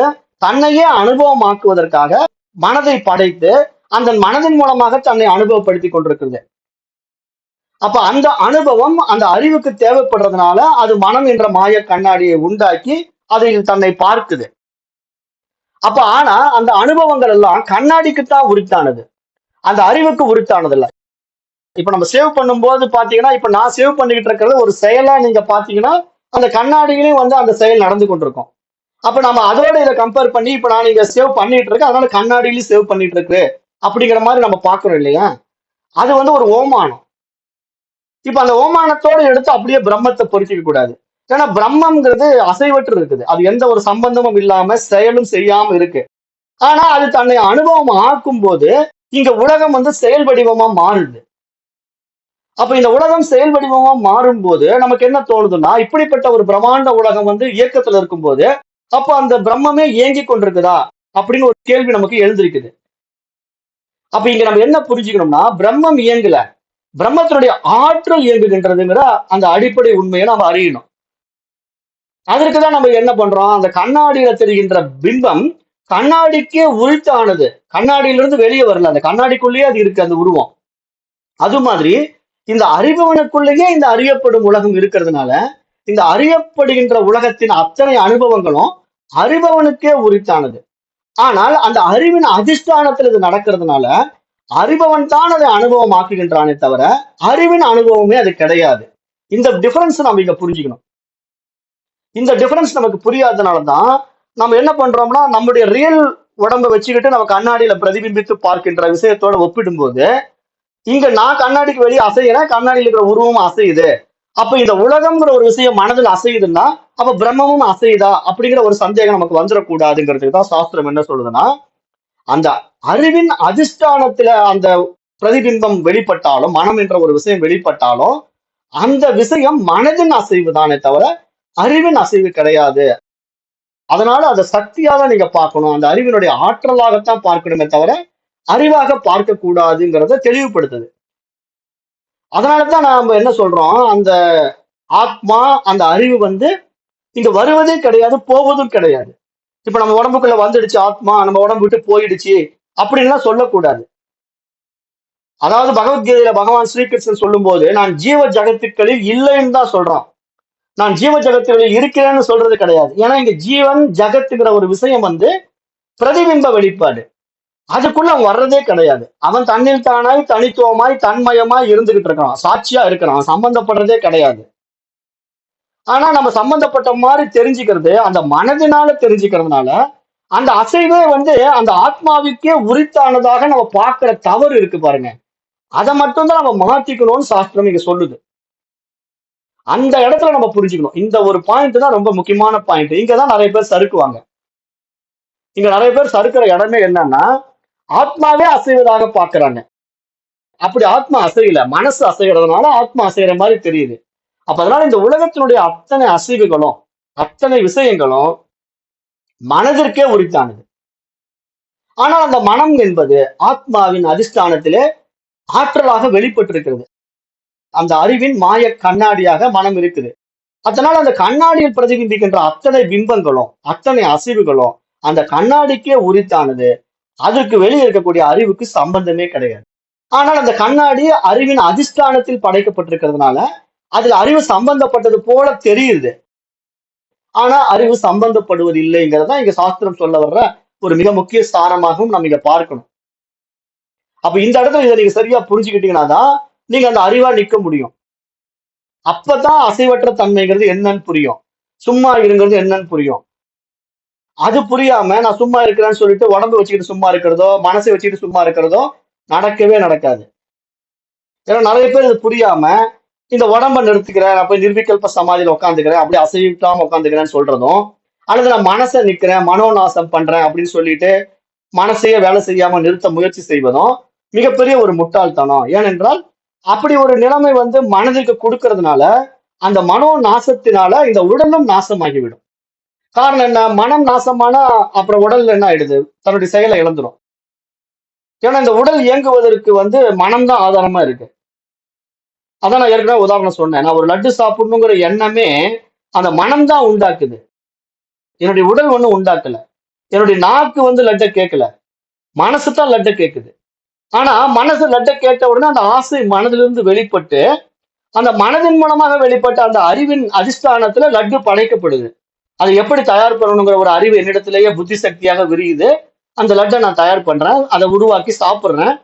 தன்னையே அனுபவமாக்குவதற்காக மனதை படைத்து அந்த மனதின் மூலமாக தன்னை அனுபவப்படுத்தி கொண்டிருக்கிறது. அப்ப அந்த அனுபவம் அந்த அறிவுக்கு தேவைப்படுறதுனால அது மனம் என்ற மாய கண்ணாடியை உண்டாக்கி அதில் தன்னை பார்க்குது. அப்ப ஆனா அந்த அனுபவங்கள் எல்லாம் கண்ணாடிக்குத்தான் உரித்தானது, அந்த அறிவுக்கு உரித்தானது இல்ல. இப்ப நம்ம சேவ் பண்ணும்போது பாத்தீங்கன்னா, இப்ப நான் சேவ் பண்ணிக்கிட்டு இருக்கிறது ஒரு செயலா நீங்க பாத்தீங்கன்னா, அந்த கண்ணாடியிலையும் அந்த செயல் நடந்து கொண்டிருக்கும். அப்ப நம்ம அதோட இதை கம்பேர் பண்ணி இப்ப நான் இங்க சேவ் பண்ணிட்டு இருக்கேன், அதனால கண்ணாடியிலையும் சேவ் பண்ணிட்டு இருக்கு அப்படிங்கிற மாதிரி நம்ம பாக்குறோம் இல்லையா. அது ஒரு ஓமானம். இப்ப அந்த ஓமானத்தோட எடுத்து அப்படியே பிரம்மத்தை பொறுத்திக்க கூடாது. ஏன்னா பிரம்மங்கிறது அசைவற்று இருக்குது, அது எந்த ஒரு சம்பந்தமும் இல்லாம செயலும் செய்யாம இருக்கு. ஆனா அது தன்னை அனுபவம் ஆக்கும் போது இங்க உலகம் செயல் வடிவமா மாறுது. அப்ப இந்த உலகம் செயல் வடிவமா மாறும் போது நமக்கு என்ன தோணுதுன்னா, இப்படிப்பட்ட ஒரு பிரம்மாண்ட உலகம் இயக்கத்துல இருக்கும் போது அப்ப அந்த பிரம்மமே இயங்கி கொண்டிருக்குதா அப்படின்னு ஒரு கேள்வி நமக்கு எழுந்திருக்குது. அப்ப இங்க நம்ம என்ன புரிஞ்சுக்கணும்னா, பிரம்மம் இயங்கல, பிரம்மத்தினுடைய ஆற்றல் இயங்குகின்றதுங்கிற அந்த அடிப்படை உண்மையை நம்ம அறியணும். அதற்குதான் நம்ம என்ன பண்றோம், அந்த கண்ணாடியில தெரிகின்ற பிம்பம் கண்ணாடிக்கே உரித்தானது, கண்ணாடியிலிருந்து வெளியே வரல, அந்த கண்ணாடிக்குள்ளேயே அது இருக்கு அந்த உருவம். அது மாதிரி இந்த அறிபவனுக்குள்ளேயே இந்த அறியப்படும் உலகம் இருக்கிறதுனால இந்த அறியப்படுகின்ற உலகத்தின் அத்தனை அனுபவங்களும் அறிபவனுக்கே உரித்தானது. ஆனால் அந்த அறிவின் அதிஷ்டானத்தில் இது நடக்கிறதுனால அறிபவன் தான் அதை அனுபவம் ஆக்குகின்றானே தவிர அறிவின் அனுபவமே அது கிடையாது. இந்த டிஃபரன்ஸ் நம்ம இங்க புரிஞ்சுக்கணும். இந்த டிஃபரன்ஸ் நமக்கு புரியாதனாலதான் நம்ம என்ன பண்றோம்னா நம்முடைய ரியல் உடம்பை வச்சுக்கிட்டு நம்ம கண்ணாடியில பிரதிபிம்பித்து பார்க்கின்ற விஷயத்தோட ஒப்பிடும்போது இங்க நான் கண்ணாடிக்கு வெளியே அசைகிறேன், கண்ணாடியில் இருக்கிற உருவமும் அசையுது. அப்ப இந்த உலகம்ங்கிற ஒரு விஷயம் மனதில் அசையுதுன்னா அப்ப பிரம்மமும் அசையுதா அப்படிங்கிற ஒரு சந்தேகம் நமக்கு வந்துடக்கூடாதுங்கிறதுக்கு தான் சாஸ்திரம் என்ன சொல்லுதுன்னா, அந்த அறிவின் அதிஷ்டானத்துல அந்த பிரதிபிம்பம் வெளிப்பட்டாலும், மனம் என்ற ஒரு விஷயம் வெளிப்பட்டாலும் அந்த விஷயம் மனதின் அசைவு தானே தவிர அறிவின் அசைவு கிடையாது. அதனால அதை சக்தியாக நீங்க பார்க்கணும், அந்த அறிவினுடைய ஆற்றலாகத்தான் பார்க்கணுமே தவிர அறிவாக பார்க்க கூடாதுங்கிறத தெளிவுபடுத்துது. அதனாலதான் நாம என்ன சொல்றோம், அந்த ஆத்மா அந்த அறிவு இங்க வருவதே கிடையாது, போவதும் கிடையாது. இப்ப நம்ம உடம்புக்குள்ள வந்துடுச்சு ஆத்மா, நம்ம உடம்பு விட்டு போயிடுச்சு அப்படின்லாம் சொல்லக்கூடாது. அதாவது பகவத்கீதையில பகவான் ஸ்ரீகிருஷ்ணன் சொல்லும் போது நான் ஜீவ ஜகத்துக்களில் இல்லைன்னு தான் சொல்றான். நான் ஜீவ ஜகத்துகளில் இருக்கிறேன்னு சொல்றது கிடையாது. ஏன்னா இங்க ஜீவன் ஜகத்துங்கிற ஒரு விஷயம் பிரதிபிம்ப வெளிப்பாடு. அதுக்குள்ள அவன் வர்றதே கிடையாது. அவன் தன்னில் தானாய் தனித்துவமாய் தன்மயமாய் இருந்துகிட்டு இருக்கான், சாட்சியா இருக்கிறான், அவன் சம்பந்தப்படுறதே கிடையாது. ஆனா நம்ம சம்பந்தப்பட்ட மாதிரி தெரிஞ்சுக்கிறது அந்த மனதினால தெரிஞ்சுக்கிறதுனால அந்த அசைவே அந்த ஆத்மாவுக்கே உரித்தானதாக நம்ம பார்க்கிற தவறு இருக்கு பாருங்க. அதை மட்டும்தான் நம்ம மாத்திக்கணும்னு சாஸ்திரம் இங்க சொல்லுது. அந்த இடத்துல நம்ம புரிஞ்சுக்கணும். இந்த ஒரு பாயிண்ட் தான் ரொம்ப முக்கியமான பாயிண்ட். இங்கதான் நிறைய பேர் சறுக்குவாங்க. இங்க நிறைய பேர் சறுக்கிற இடமே என்னன்னா, ஆத்மாவே அசைவதாக பாக்குறாங்க. அப்படி ஆத்மா அசையல, மனசு அசைகிறதுனால ஆத்மா அசைகிற மாதிரி தெரியுது. அப்ப அதனால இந்த உலகத்தினுடைய அத்தனை அசைவுகளும் அத்தனை விஷயங்களும் மனதிற்கே உரித்தானது. ஆனால் அந்த மனம் என்பது ஆத்மாவின் அதிஷ்டானத்திலே ஆற்றலாக வெளிப்பட்டிருக்கிறது. அந்த அறிவின் மாய கண்ணாடியாக மனம் இருக்குது. அதனால அந்த கண்ணாடியில் பிரதிபிம்பிக்கின்ற அத்தனை பிம்பங்களும் அத்தனை அசைவுகளும் அந்த கண்ணாடிக்கே உரித்தானது. அதற்கு வெளியே இருக்கக்கூடிய அறிவுக்கு சம்பந்தமே கிடையாது. ஆனால் அந்த கண்ணாடி அறிவின் அதிஷ்டானத்தில் படைக்கப்பட்டிருக்கிறதுனால அதுல அறிவு சம்பந்தப்பட்டது போல தெரியுது. ஆனா அறிவு சம்பந்தப்படுவது இல்லைங்கிறதா இங்க சாஸ்திரம் சொல்ல வர்ற ஒரு மிக முக்கிய ஸ்தானமாகவும் நம்ம இங்க பார்க்கணும். அப்ப இந்த இடத்துல இதை நீங்க சரியா புரிஞ்சுக்கிட்டீங்கன்னா தான் நீங்க அந்த அறிவா நிக்க முடியும். அப்பதான் அசைவற்ற தன்மைங்கிறது என்னன்னு புரியும், சும்மா இருங்கிறது என்னன்னு புரியும். அது புரியாம நான் சும்மா இருக்கிறேன்னு சொல்லிட்டு உடம்பு வச்சுக்கிட்டு சும்மா இருக்கிறதோ மனசை வச்சுக்கிட்டு சும்மா இருக்கிறதோ நடக்கவே நடக்காது. ஏன்னா நிறைய பேர் இது புரியாம இந்த உடம்ப நிறுத்திக்கிறேன், நான் போய் நிர்விகல்ப சமாதியில உட்காந்துக்கிறேன், அப்படி அசைவிக்காம உட்காந்துக்கிறேன்னு சொல்றதும், அல்லது நான் மனசை நிக்கிறேன் மனோநாசம் பண்றேன் அப்படின்னு சொல்லிட்டு மனசையே வேலை செய்யாம நிறுத்த முயற்சி செய்வதும் மிகப்பெரிய ஒரு முட்டாள்தனம். ஏனென்றால் அப்படி ஒரு நிலைமை மனதிற்கு கொடுக்கறதுனால அந்த மனோ நாசத்தினால இந்த உடலும் நாசமாகிவிடும். காரணம் என்ன, மனம் நாசமானா அப்புறம் உடல் என்ன ஆயிடுது, தன்னுடைய செயலை இழந்துடும். ஏன்னா இந்த உடல் இயங்குவதற்கு மனம்தான் ஆதாரமா இருக்கு. அதான் நான் ஏற்கனவே உதாரணம் சொன்னேன். நான் ஒரு லட்டு சாப்பிடணுங்கிற எண்ணமே அந்த மனம் தான் உண்டாக்குது. என்னுடைய உடல் ஒண்ணும் உண்டாக்கல. என்னுடைய நாக்கு லட்டை கேட்கல, மனசு தான் லட்டை கேட்குது. ஆனா மனசு லட்டை கேட்ட உடனே அந்த ஆசை மனதிலிருந்து வெளிப்பட்டு அந்த மனதின் மூலமாக வெளிப்பட்ட அந்த அறிவின் அதிஷ்டானத்துல லட்டு படைக்கப்படுது. அதை எப்படி தயார் பண்ணணுங்கிற ஒரு அறிவு என்னிடத்திலேயே புத்தி சக்தியாக விரியுது. அந்த லட்டை நான் தயார் பண்றேன், அதை உருவாக்கி சாப்பிடுறேன்.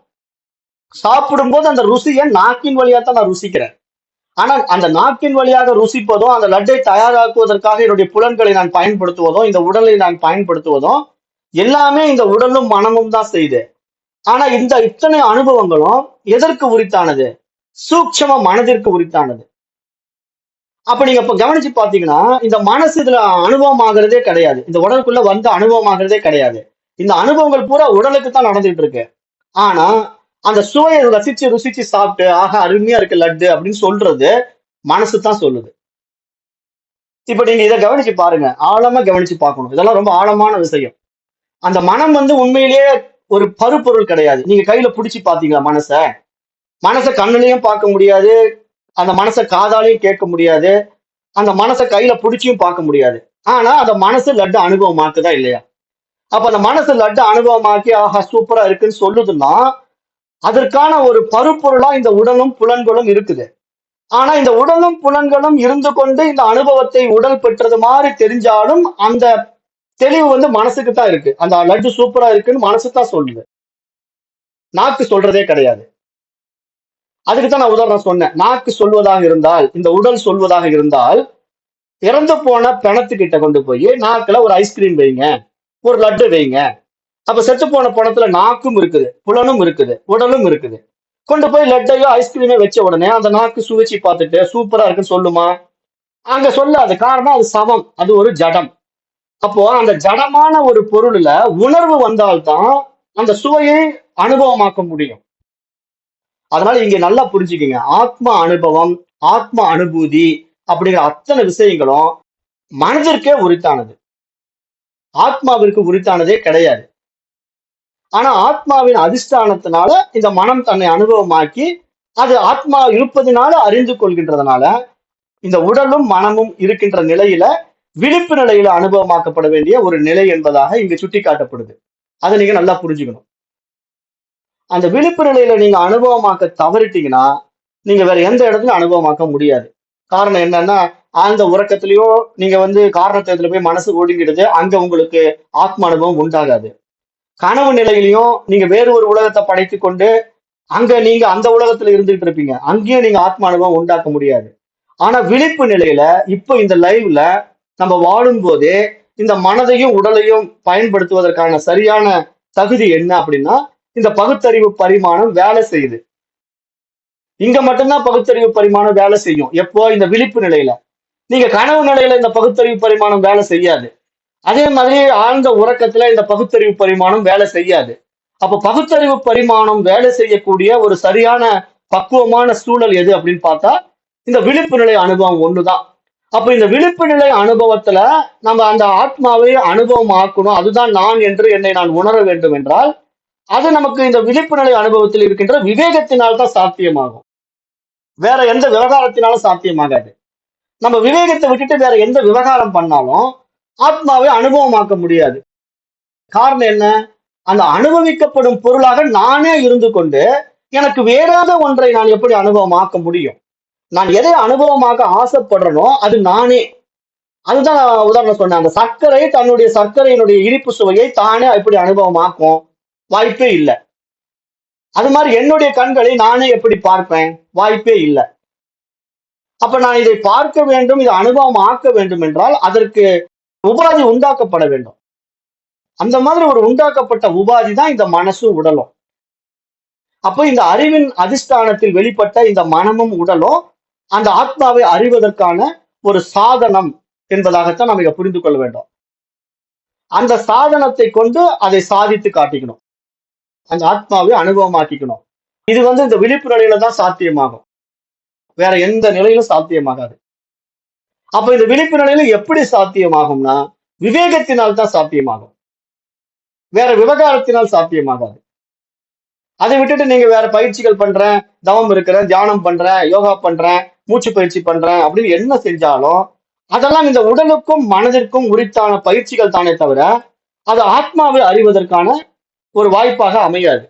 சாப்பிடும்போது அந்த ருசியை நாக்கின் வழியா தான் நான் ருசிக்கிறேன். ஆனா அந்த நாக்கின் வழியாக ருசிப்பதும் அந்த லட்டை தயாராக்குவதற்காக என்னுடைய புலன்களை நான் பயன்படுத்துவதும் இந்த உடலை நான் பயன்படுத்துவதும் எல்லாமே இந்த உடலும் மனமும் தான் செய்யுது. ஆனா இந்த இத்தனை அனுபவங்களும் எதற்கு உரித்தானது, சூட்சம மனதிற்கு உரித்தானது. அப்ப நீங்க இப்ப கவனிச்சு பாத்தீங்கன்னா இந்த மனசு இதுல அனுபவம் ஆகிறதே கிடையாது, இந்த உடலுக்குள்ள அனுபவம் ஆகிறதே கிடையாது. இந்த அனுபவங்கள் பூரா உடலுக்கு தான் நடந்துட்டு இருக்கு. ஆனா அந்த சுவையை ரசிச்சு ருசிச்சு சாப்பிட்டு ஆஹா அருமையா இருக்கு லட்டு அப்படின்னு சொல்றது மனசு தான் சொல்லுது. இப்ப நீங்க இதை கவனிச்சு பாருங்க, ஆழமா கவனிச்சு பார்க்கணும். இதெல்லாம் ரொம்ப ஆழமான விஷயம். அந்த மனம் உண்மையிலேயே ஒரு பருப்பொருள் கிடையாது. நீங்க கையில புடிச்சு பாத்தீங்களா மனசை கண்ணுலயும் பார்க்க முடியாது, அந்த மனசை காதாலையும் கேட்க முடியாது, அந்த மனசை கையில புடிச்சியும் பார்க்க முடியாது. ஆனா அந்த மனசு லட்டு அனுபவமாக்குதா இல்லையா? அப்ப அந்த மனசு லட்டு அனுபவமாக்கி ஆஹா சூப்பரா இருக்குன்னு சொல்லுதுன்னா அதற்கான ஒரு பருப்பொருளா இந்த உடலும் புலன்களும் இருக்குது. ஆனா இந்த உடலும் புலன்களும் இருந்து கொண்டு இந்த அனுபவத்தை உடல் பெற்றது மாதிரி தெரிஞ்சாலும் அந்த தெளிவு வந்து மனசுக்கு தான் இருக்கு. அந்த லட்டு சூப்பரா இருக்குன்னு மனசு தான் சொல்லுது. நாக்கு சொல்றதே கிடையாது. அதுக்கு தான் நான் உதாரணம் சொன்னேன். நாக்கு சொல்வதாக இருந்தால், இந்த உடல் சொல்வதாக இருந்தால், இறந்து போன பிணத்துக்கிட்ட கொண்டு போய் நாக்குல ஒரு ஐஸ்கிரீம் வைங்க, ஒரு லட்டு வைங்க. அப்ப செத்து போன பணத்துல நாக்கும் இருக்குது, புலனும் இருக்குது, உடலும் இருக்குது. கொண்டு போய் லட்டையோ ஐஸ்கிரீமே வச்ச உடனே அந்த நாக்கு சுவைச்சு பார்த்துட்டு சூப்பரா இருக்குன்னு சொல்லுமா? அங்க சொல்லாது. காரணம் அது சமம். அது ஒரு ஜடம். அப்போ அந்த ஜடமான ஒரு பொருள்ல உணர்வு வந்தால்தான் அந்த சுவையை அனுபவமாக்க முடியும். அதனால இங்க நல்லா புரிஞ்சுக்கங்க. ஆத்ம அனுபவம், ஆத்ம அனுபூதி அப்படிங்கிற அத்தனை விஷயங்களும் மனதிற்கே உரித்தானது. ஆத்மாவிற்கு உரித்தானதே கிடையாது. ஆனா ஆத்மாவின் அதிஷ்டானத்தினால இந்த மனம் தன்னை அனுபவமாக்கி அது ஆத்மா இருப்பதனால அறிந்து கொள்கின்றதுனால இந்த உடலும் மனமும் இருக்கின்ற நிலையில விழிப்பு நிலையில அனுபவமாக்கப்பட வேண்டிய ஒரு நிலை என்பதாக இங்கு சுட்டி காட்டப்படுது. அதை நீங்க நல்லா புரிஞ்சுக்கணும். அந்த விழிப்பு நிலையில நீங்க அனுபவமாக்க தவறிட்டீங்கன்னா நீங்க வேற எந்த இடத்துலயும் அனுபவமாக்க முடியாது. காரணம் என்னன்னா ஆழ்ந்த உறக்கத்திலயோ நீங்க வந்து காரணத்துல போய் மனசு ஒடுங்கிடுது, அங்க உங்களுக்கு ஆத்ம அனுபவம் உண்டாகாது. கனவு நிலையிலையும் நீங்க வேறு ஒரு உலகத்தை படைத்துக் கொண்டு அங்க நீங்க அந்த உலகத்துல இருந்துகிட்டு இருப்பீங்க, அங்கேயும் நீங்க ஆத்ம அனுபவம் உண்டாக்க முடியாது. ஆனா விழிப்பு நிலையில இப்ப இந்த லைவ்ல நம்ம வாழும் போதே இந்த மனதையும் உடலையும் பயன்படுத்துவதற்கான சரியான தகுதி என்ன அப்படின்னா இந்த பகுத்தறிவு பரிமாணம் வேலை செய்யுது. இங்க மட்டும்தான் பகுத்தறிவு பரிமாணம் வேலை செய்யும். எப்போ? இந்த விழிப்பு நிலையில. நீங்க கனவு நிலையில இந்த பகுத்தறிவு பரிமாணம் வேலை செய்யாது. அதே மாதிரி ஆழ்ந்த உறக்கத்துல இந்த பகுத்தறிவு பரிமாணம் வேலை செய்யாது. அப்ப பகுத்தறிவு பரிமாணம் வேலை செய்யக்கூடிய ஒரு சரியான பக்குவமான சூழல் எது அப்படின்னு பார்த்தா இந்த விழிப்பு நிலை அனுபவம் ஒண்ணுதான். அப்ப இந்த விழிப்பு நிலை அனுபவத்துல நம்ம அந்த ஆத்மாவை அனுபவம் ஆக்கணும், அதுதான் நான் என்று என்னை நான் உணர வேண்டும் என்றால் அது நமக்கு இந்த விழிப்பு நிலை அனுபவத்தில் இருக்கின்ற விவேகத்தினால் தான் சாத்தியமாகும். வேற எந்த விவகாரத்தினாலும் சாத்தியமாகாது. நம்ம விவேகத்தை விட்டுட்டு வேற எந்த விவகாரம் பண்ணாலும் ஆத்மாவை அனுபவமாக்க முடியாது. காரணம் என்ன? அந்த அனுபவிக்கப்படும் பொருளாக நானே இருந்து கொண்டு எனக்கு வேறாத ஒன்றை நான் எப்படி அனுபவமாக்க முடியும்? நான் எதை அனுபவமாக ஆசைப்படுறனோ அது நானே. அதுதான் நான் உதாரணம் சொன்னேன். அந்த சர்க்கரை தன்னுடைய சர்க்கரையினுடைய இனிப்பு சுவையை தானே எப்படி அனுபவமாக்கும்? வாய்ப்பே இல்லை. அது மாதிரி என்னுடைய கண்களை நானே எப்படி பார்ப்பேன்? வாய்ப்பே இல்லை. அப்ப நான் இதை பார்க்க வேண்டும், இதை அனுபவம் ஆக்க வேண்டும் என்றால் அதற்கு உபாதி உண்டாக்கப்பட வேண்டும். அந்த மாதிரி ஒரு உண்டாக்கப்பட்ட உபாதி தான் இந்த மனசும் உடலும். அப்போ இந்த அறிவின் அதிஷ்டானத்தில் வெளிப்பட்ட இந்த மனமும் உடலும் அந்த ஆத்மாவை அறிவதற்கான ஒரு சாதனம் என்பதாகத்தான் நம்ம இங்க புரிந்து கொள்ள வேண்டும். அந்த சாதனத்தை கொண்டு அதை சாதித்து காட்டிக்கணும். அந்த ஆத்மாவை அனுபவமாக்கிக்கணும். இது வந்து இந்த விழிப்பு நிலையில தான் சாத்தியமாகும். வேற எந்த நிலையிலும் சாத்தியமாகாது. அப்ப இந்த விழிப்பு நிலையில எப்படி சாத்தியமாகும்னா விவேகத்தினால் தான் சாத்தியமாகும். வேற விவகாரத்தினால் சாத்தியமாகாது. அதை விட்டுட்டு நீங்க வேற பயிற்சிகள் பண்றேன், தவம் இருக்கிறேன், தியானம் பண்றேன், யோகா பண்றேன், மூச்சு பயிற்சி பண்றேன் அப்படின்னு என்ன செஞ்சாலும் அதெல்லாம் இந்த உடலுக்கும் மனதிற்கும் உரித்தான பயிற்சிகள் தானே தவிர அது ஆத்மாவை அறிவதற்கான ஒரு வாய்ப்பாக அமையாது.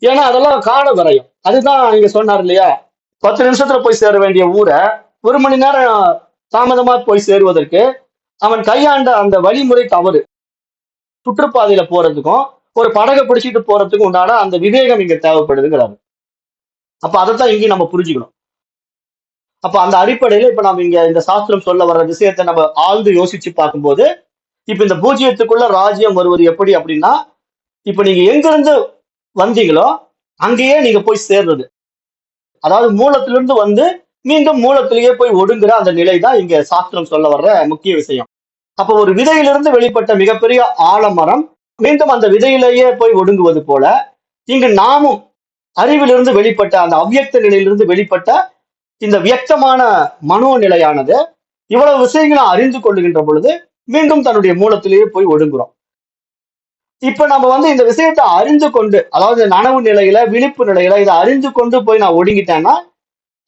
ஏன்னா அதெல்லாம் கால விரயம். அதுதான் நீங்க சொன்னார் இல்லையா, 10 நிமிஷத்துல போய் சேர வேண்டிய ஊரை 1 மணி நேரம் தாமதமா போய் சேருவதற்கு அவன் கையாண்ட அந்த வழிமுறை தவறு. சுற்றுப்பாதையில போறதுக்கும் ஒரு படகை பிடிச்சிட்டு போறதுக்கும் உண்டான அந்த விவேகம் இங்க தேவைப்படுதுங்கிறாரு. அப்ப அதைத்தான் இங்கே நம்ம புரிஞ்சுக்கணும். அப்ப அந்த அடிப்படையில இப்ப நம்ம இங்க இந்த சாஸ்திரம் சொல்ல வர்ற விஷயத்தை நம்ம ஆழ்ந்து யோசிச்சு பார்க்கும்போது இப்ப இந்த பூஜ்ஜியத்துக்குள்ள ராஜ்யம் வருவது எப்படி அப்படின்னா இப்ப நீங்க எங்கிருந்து வந்தீங்களோ அங்கேயே நீங்க போய் சேர்றது. அதாவது மூலத்திலிருந்து வந்து மீண்டும் மூலத்திலேயே போய் ஒடுங்குற அந்த நிலை தான் இங்க சாஸ்திரம் சொல்ல வர்ற முக்கிய விஷயம். அப்ப ஒரு விதையிலிருந்து வெளிப்பட்ட மிகப்பெரிய ஆலமரம் மீண்டும் அந்த விதையிலேயே போய் ஒடுங்குவது போல இங்கு நாமும் அறிவிலிருந்து வெளிப்பட்ட அந்த அவ்வியக்த நிலையிலிருந்து வெளிப்பட்ட இந்த வியக்தமான மனோநிலையானது இவ்வளவு விஷயங்களை அறிந்து கொள்ளுகின்ற பொழுது மீண்டும் தன்னுடைய மூலத்திலேயே போய் ஒடுங்குறோம். இப்ப நம்ம வந்து இந்த விஷயத்தை அறிந்து கொண்டு, அதாவது நனவு நிலையில விழிப்பு நிலையில இதை அறிந்து கொண்டு போய் நான் ஒடுங்கிட்டேன்னா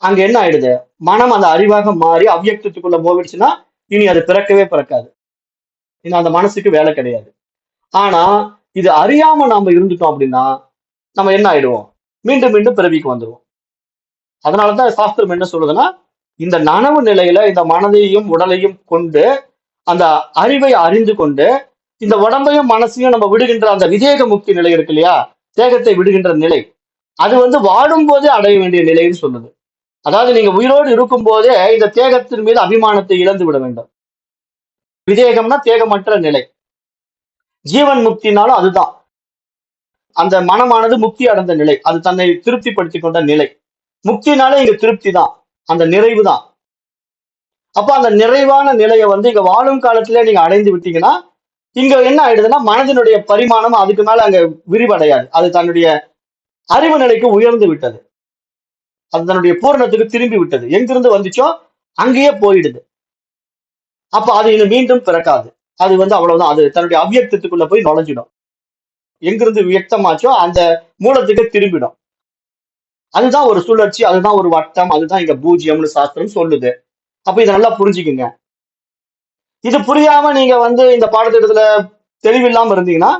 அங்க என்ன ஆயிடுது? மனம் அந்த அறிவாக மாறி அவ்வியக்தத்துக்குள்ள போயிடுச்சுன்னா இனி அது பிறக்கவே பிறக்காது. இனி அந்த மனசுக்கு வேலை கிடையாது. ஆனா இது அறியாம நாம இருந்துட்டோம் அப்படின்னா நம்ம என்ன ஆயிடுவோம்? மீண்டும் மீண்டும் பிறவிக்கு வந்துருவோம். அதனாலதான் சாஸ்திரம் என்ன சொல்லுதுன்னா, இந்த நனவு நிலையில இந்த மனதையும் உடலையும் கொண்டு அந்த அறிவை அறிந்து கொண்டு இந்த உடம்பையும் மனசையும் நம்ம விடுகின்ற அந்த விதேக முக்தி நிலை இருக்கு இல்லையா, தேகத்தை விடுகின்ற நிலை, அது வாழும் போதே அடைய வேண்டிய நிலைன்னு சொல்லுது. அதாவது நீங்க உயிரோடு இருக்கும் போதே இந்த தேகத்தின் மீது அபிமானத்தை இழந்து விட வேண்டும். விதேகம்னா தேகமற்ற நிலை. ஜீவன் முக்தினாலும் அதுதான். அந்த மனமானது முக்தி அடைந்த நிலை, அது தன்னை திருப்திப்படுத்திக் கொண்ட நிலை. முக்தினாலே இங்க திருப்தி தான், அந்த நிறைவு தான். அப்ப அந்த நிறைவான நிலையை இங்க வாழும் காலத்திலே நீங்க அடைந்து விட்டீங்கன்னா, இங்க என்ன ஆயிடுதுன்னா மனதினுடைய பரிமாணம் அதுக்கு மேல அங்க விரிவடையாது. அது தன்னுடைய அறிவு நிலைக்கு உயர்ந்து விட்டது. அது தன்னுடைய பூரணத்துக்கு திரும்பி விட்டது. எங்கிருந்து வந்துச்சோ அங்கேயே போயிடுது. அப்ப அது இன்னும் மீண்டும் பிறக்காது. அது அவ்வளவுதான். அது தன்னுடைய அவ்வியக்தத்துக்குள்ள போய் நுழைஞ்சிடும். எங்கிருந்து வியக்தமாச்சோ அந்த மூலத்துக்கு திரும்பிடும். அதுதான் ஒரு சுழற்சி, அதுதான் ஒரு வட்டம், அதுதான் இங்க பூஜ்யம்னு சாஸ்திரம் சொல்லுது. அப்ப இதை நல்லா புரிஞ்சுக்குங்க. இது புரியாம நீங்க இந்த பாடத்திட்டத்துல தெளிவில்லாம இருந்தீங்கன்னா,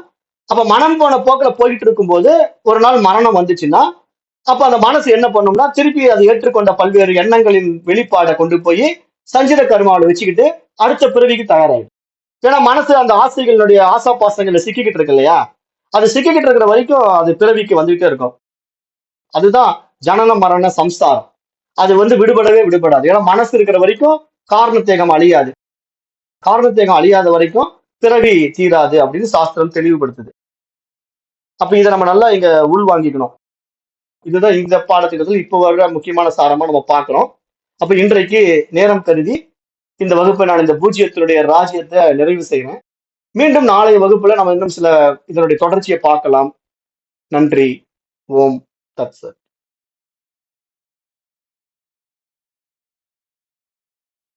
அப்ப மனம் போன போக்குல போயிட்டு இருக்கும்போது ஒரு நாள் மரணம் வந்துச்சுன்னா, அப்ப அந்த மனசு என்ன பண்ணும்னா திருப்பி அது ஏற்றுக்கொண்ட பல்வேறு எண்ணங்களின் வெளிப்பாடை கொண்டு போய் சஞ்சித கர்மாவில வச்சுக்கிட்டு அடுத்த பிறவிக்கு தயாராயிடும். ஏன்னா மனசு அந்த ஆசைகளுடைய ஆசா பாசங்களை சிக்கிக்கிட்டு இருக்கு இல்லையா, அது சிக்கிக்கிட்டு இருக்கிற வரைக்கும் அது பிறவிக்கு வந்துகிட்டே இருக்கும். அதுதான் ஜனன மரண சம்சாரம். அது விடுபடவே விடுபடாது. ஏன்னா மனசு இருக்கிற வரைக்கும் காரணத்தேகம் அழியாது. காரணத்தேகம் அழியாத வரைக்கும் பிறவி தீராது அப்படின்னு சாஸ்திரம் தெளிவுபடுத்துது. அப்ப இதை நம்ம நல்லா இங்க உள்வாங்கிக்கணும். இதுதான் இந்த பாடத்திட்டத்தில் இப்போ வர முக்கியமான சாரமா நம்ம பார்க்கிறோம். அப்ப இன்றைக்கு நேரம் கருதி இந்த வகுப்பை நான் இந்த பூஜ்யத்தினுடைய ராஜ்யத்தை நிறைவு செய்கிறேன். மீண்டும் நாளைய வகுப்புல நம்ம இன்னும் சில இதனுடைய தொடர்ச்சியை பார்க்கலாம். நன்றி. ஓம் தத் சத்.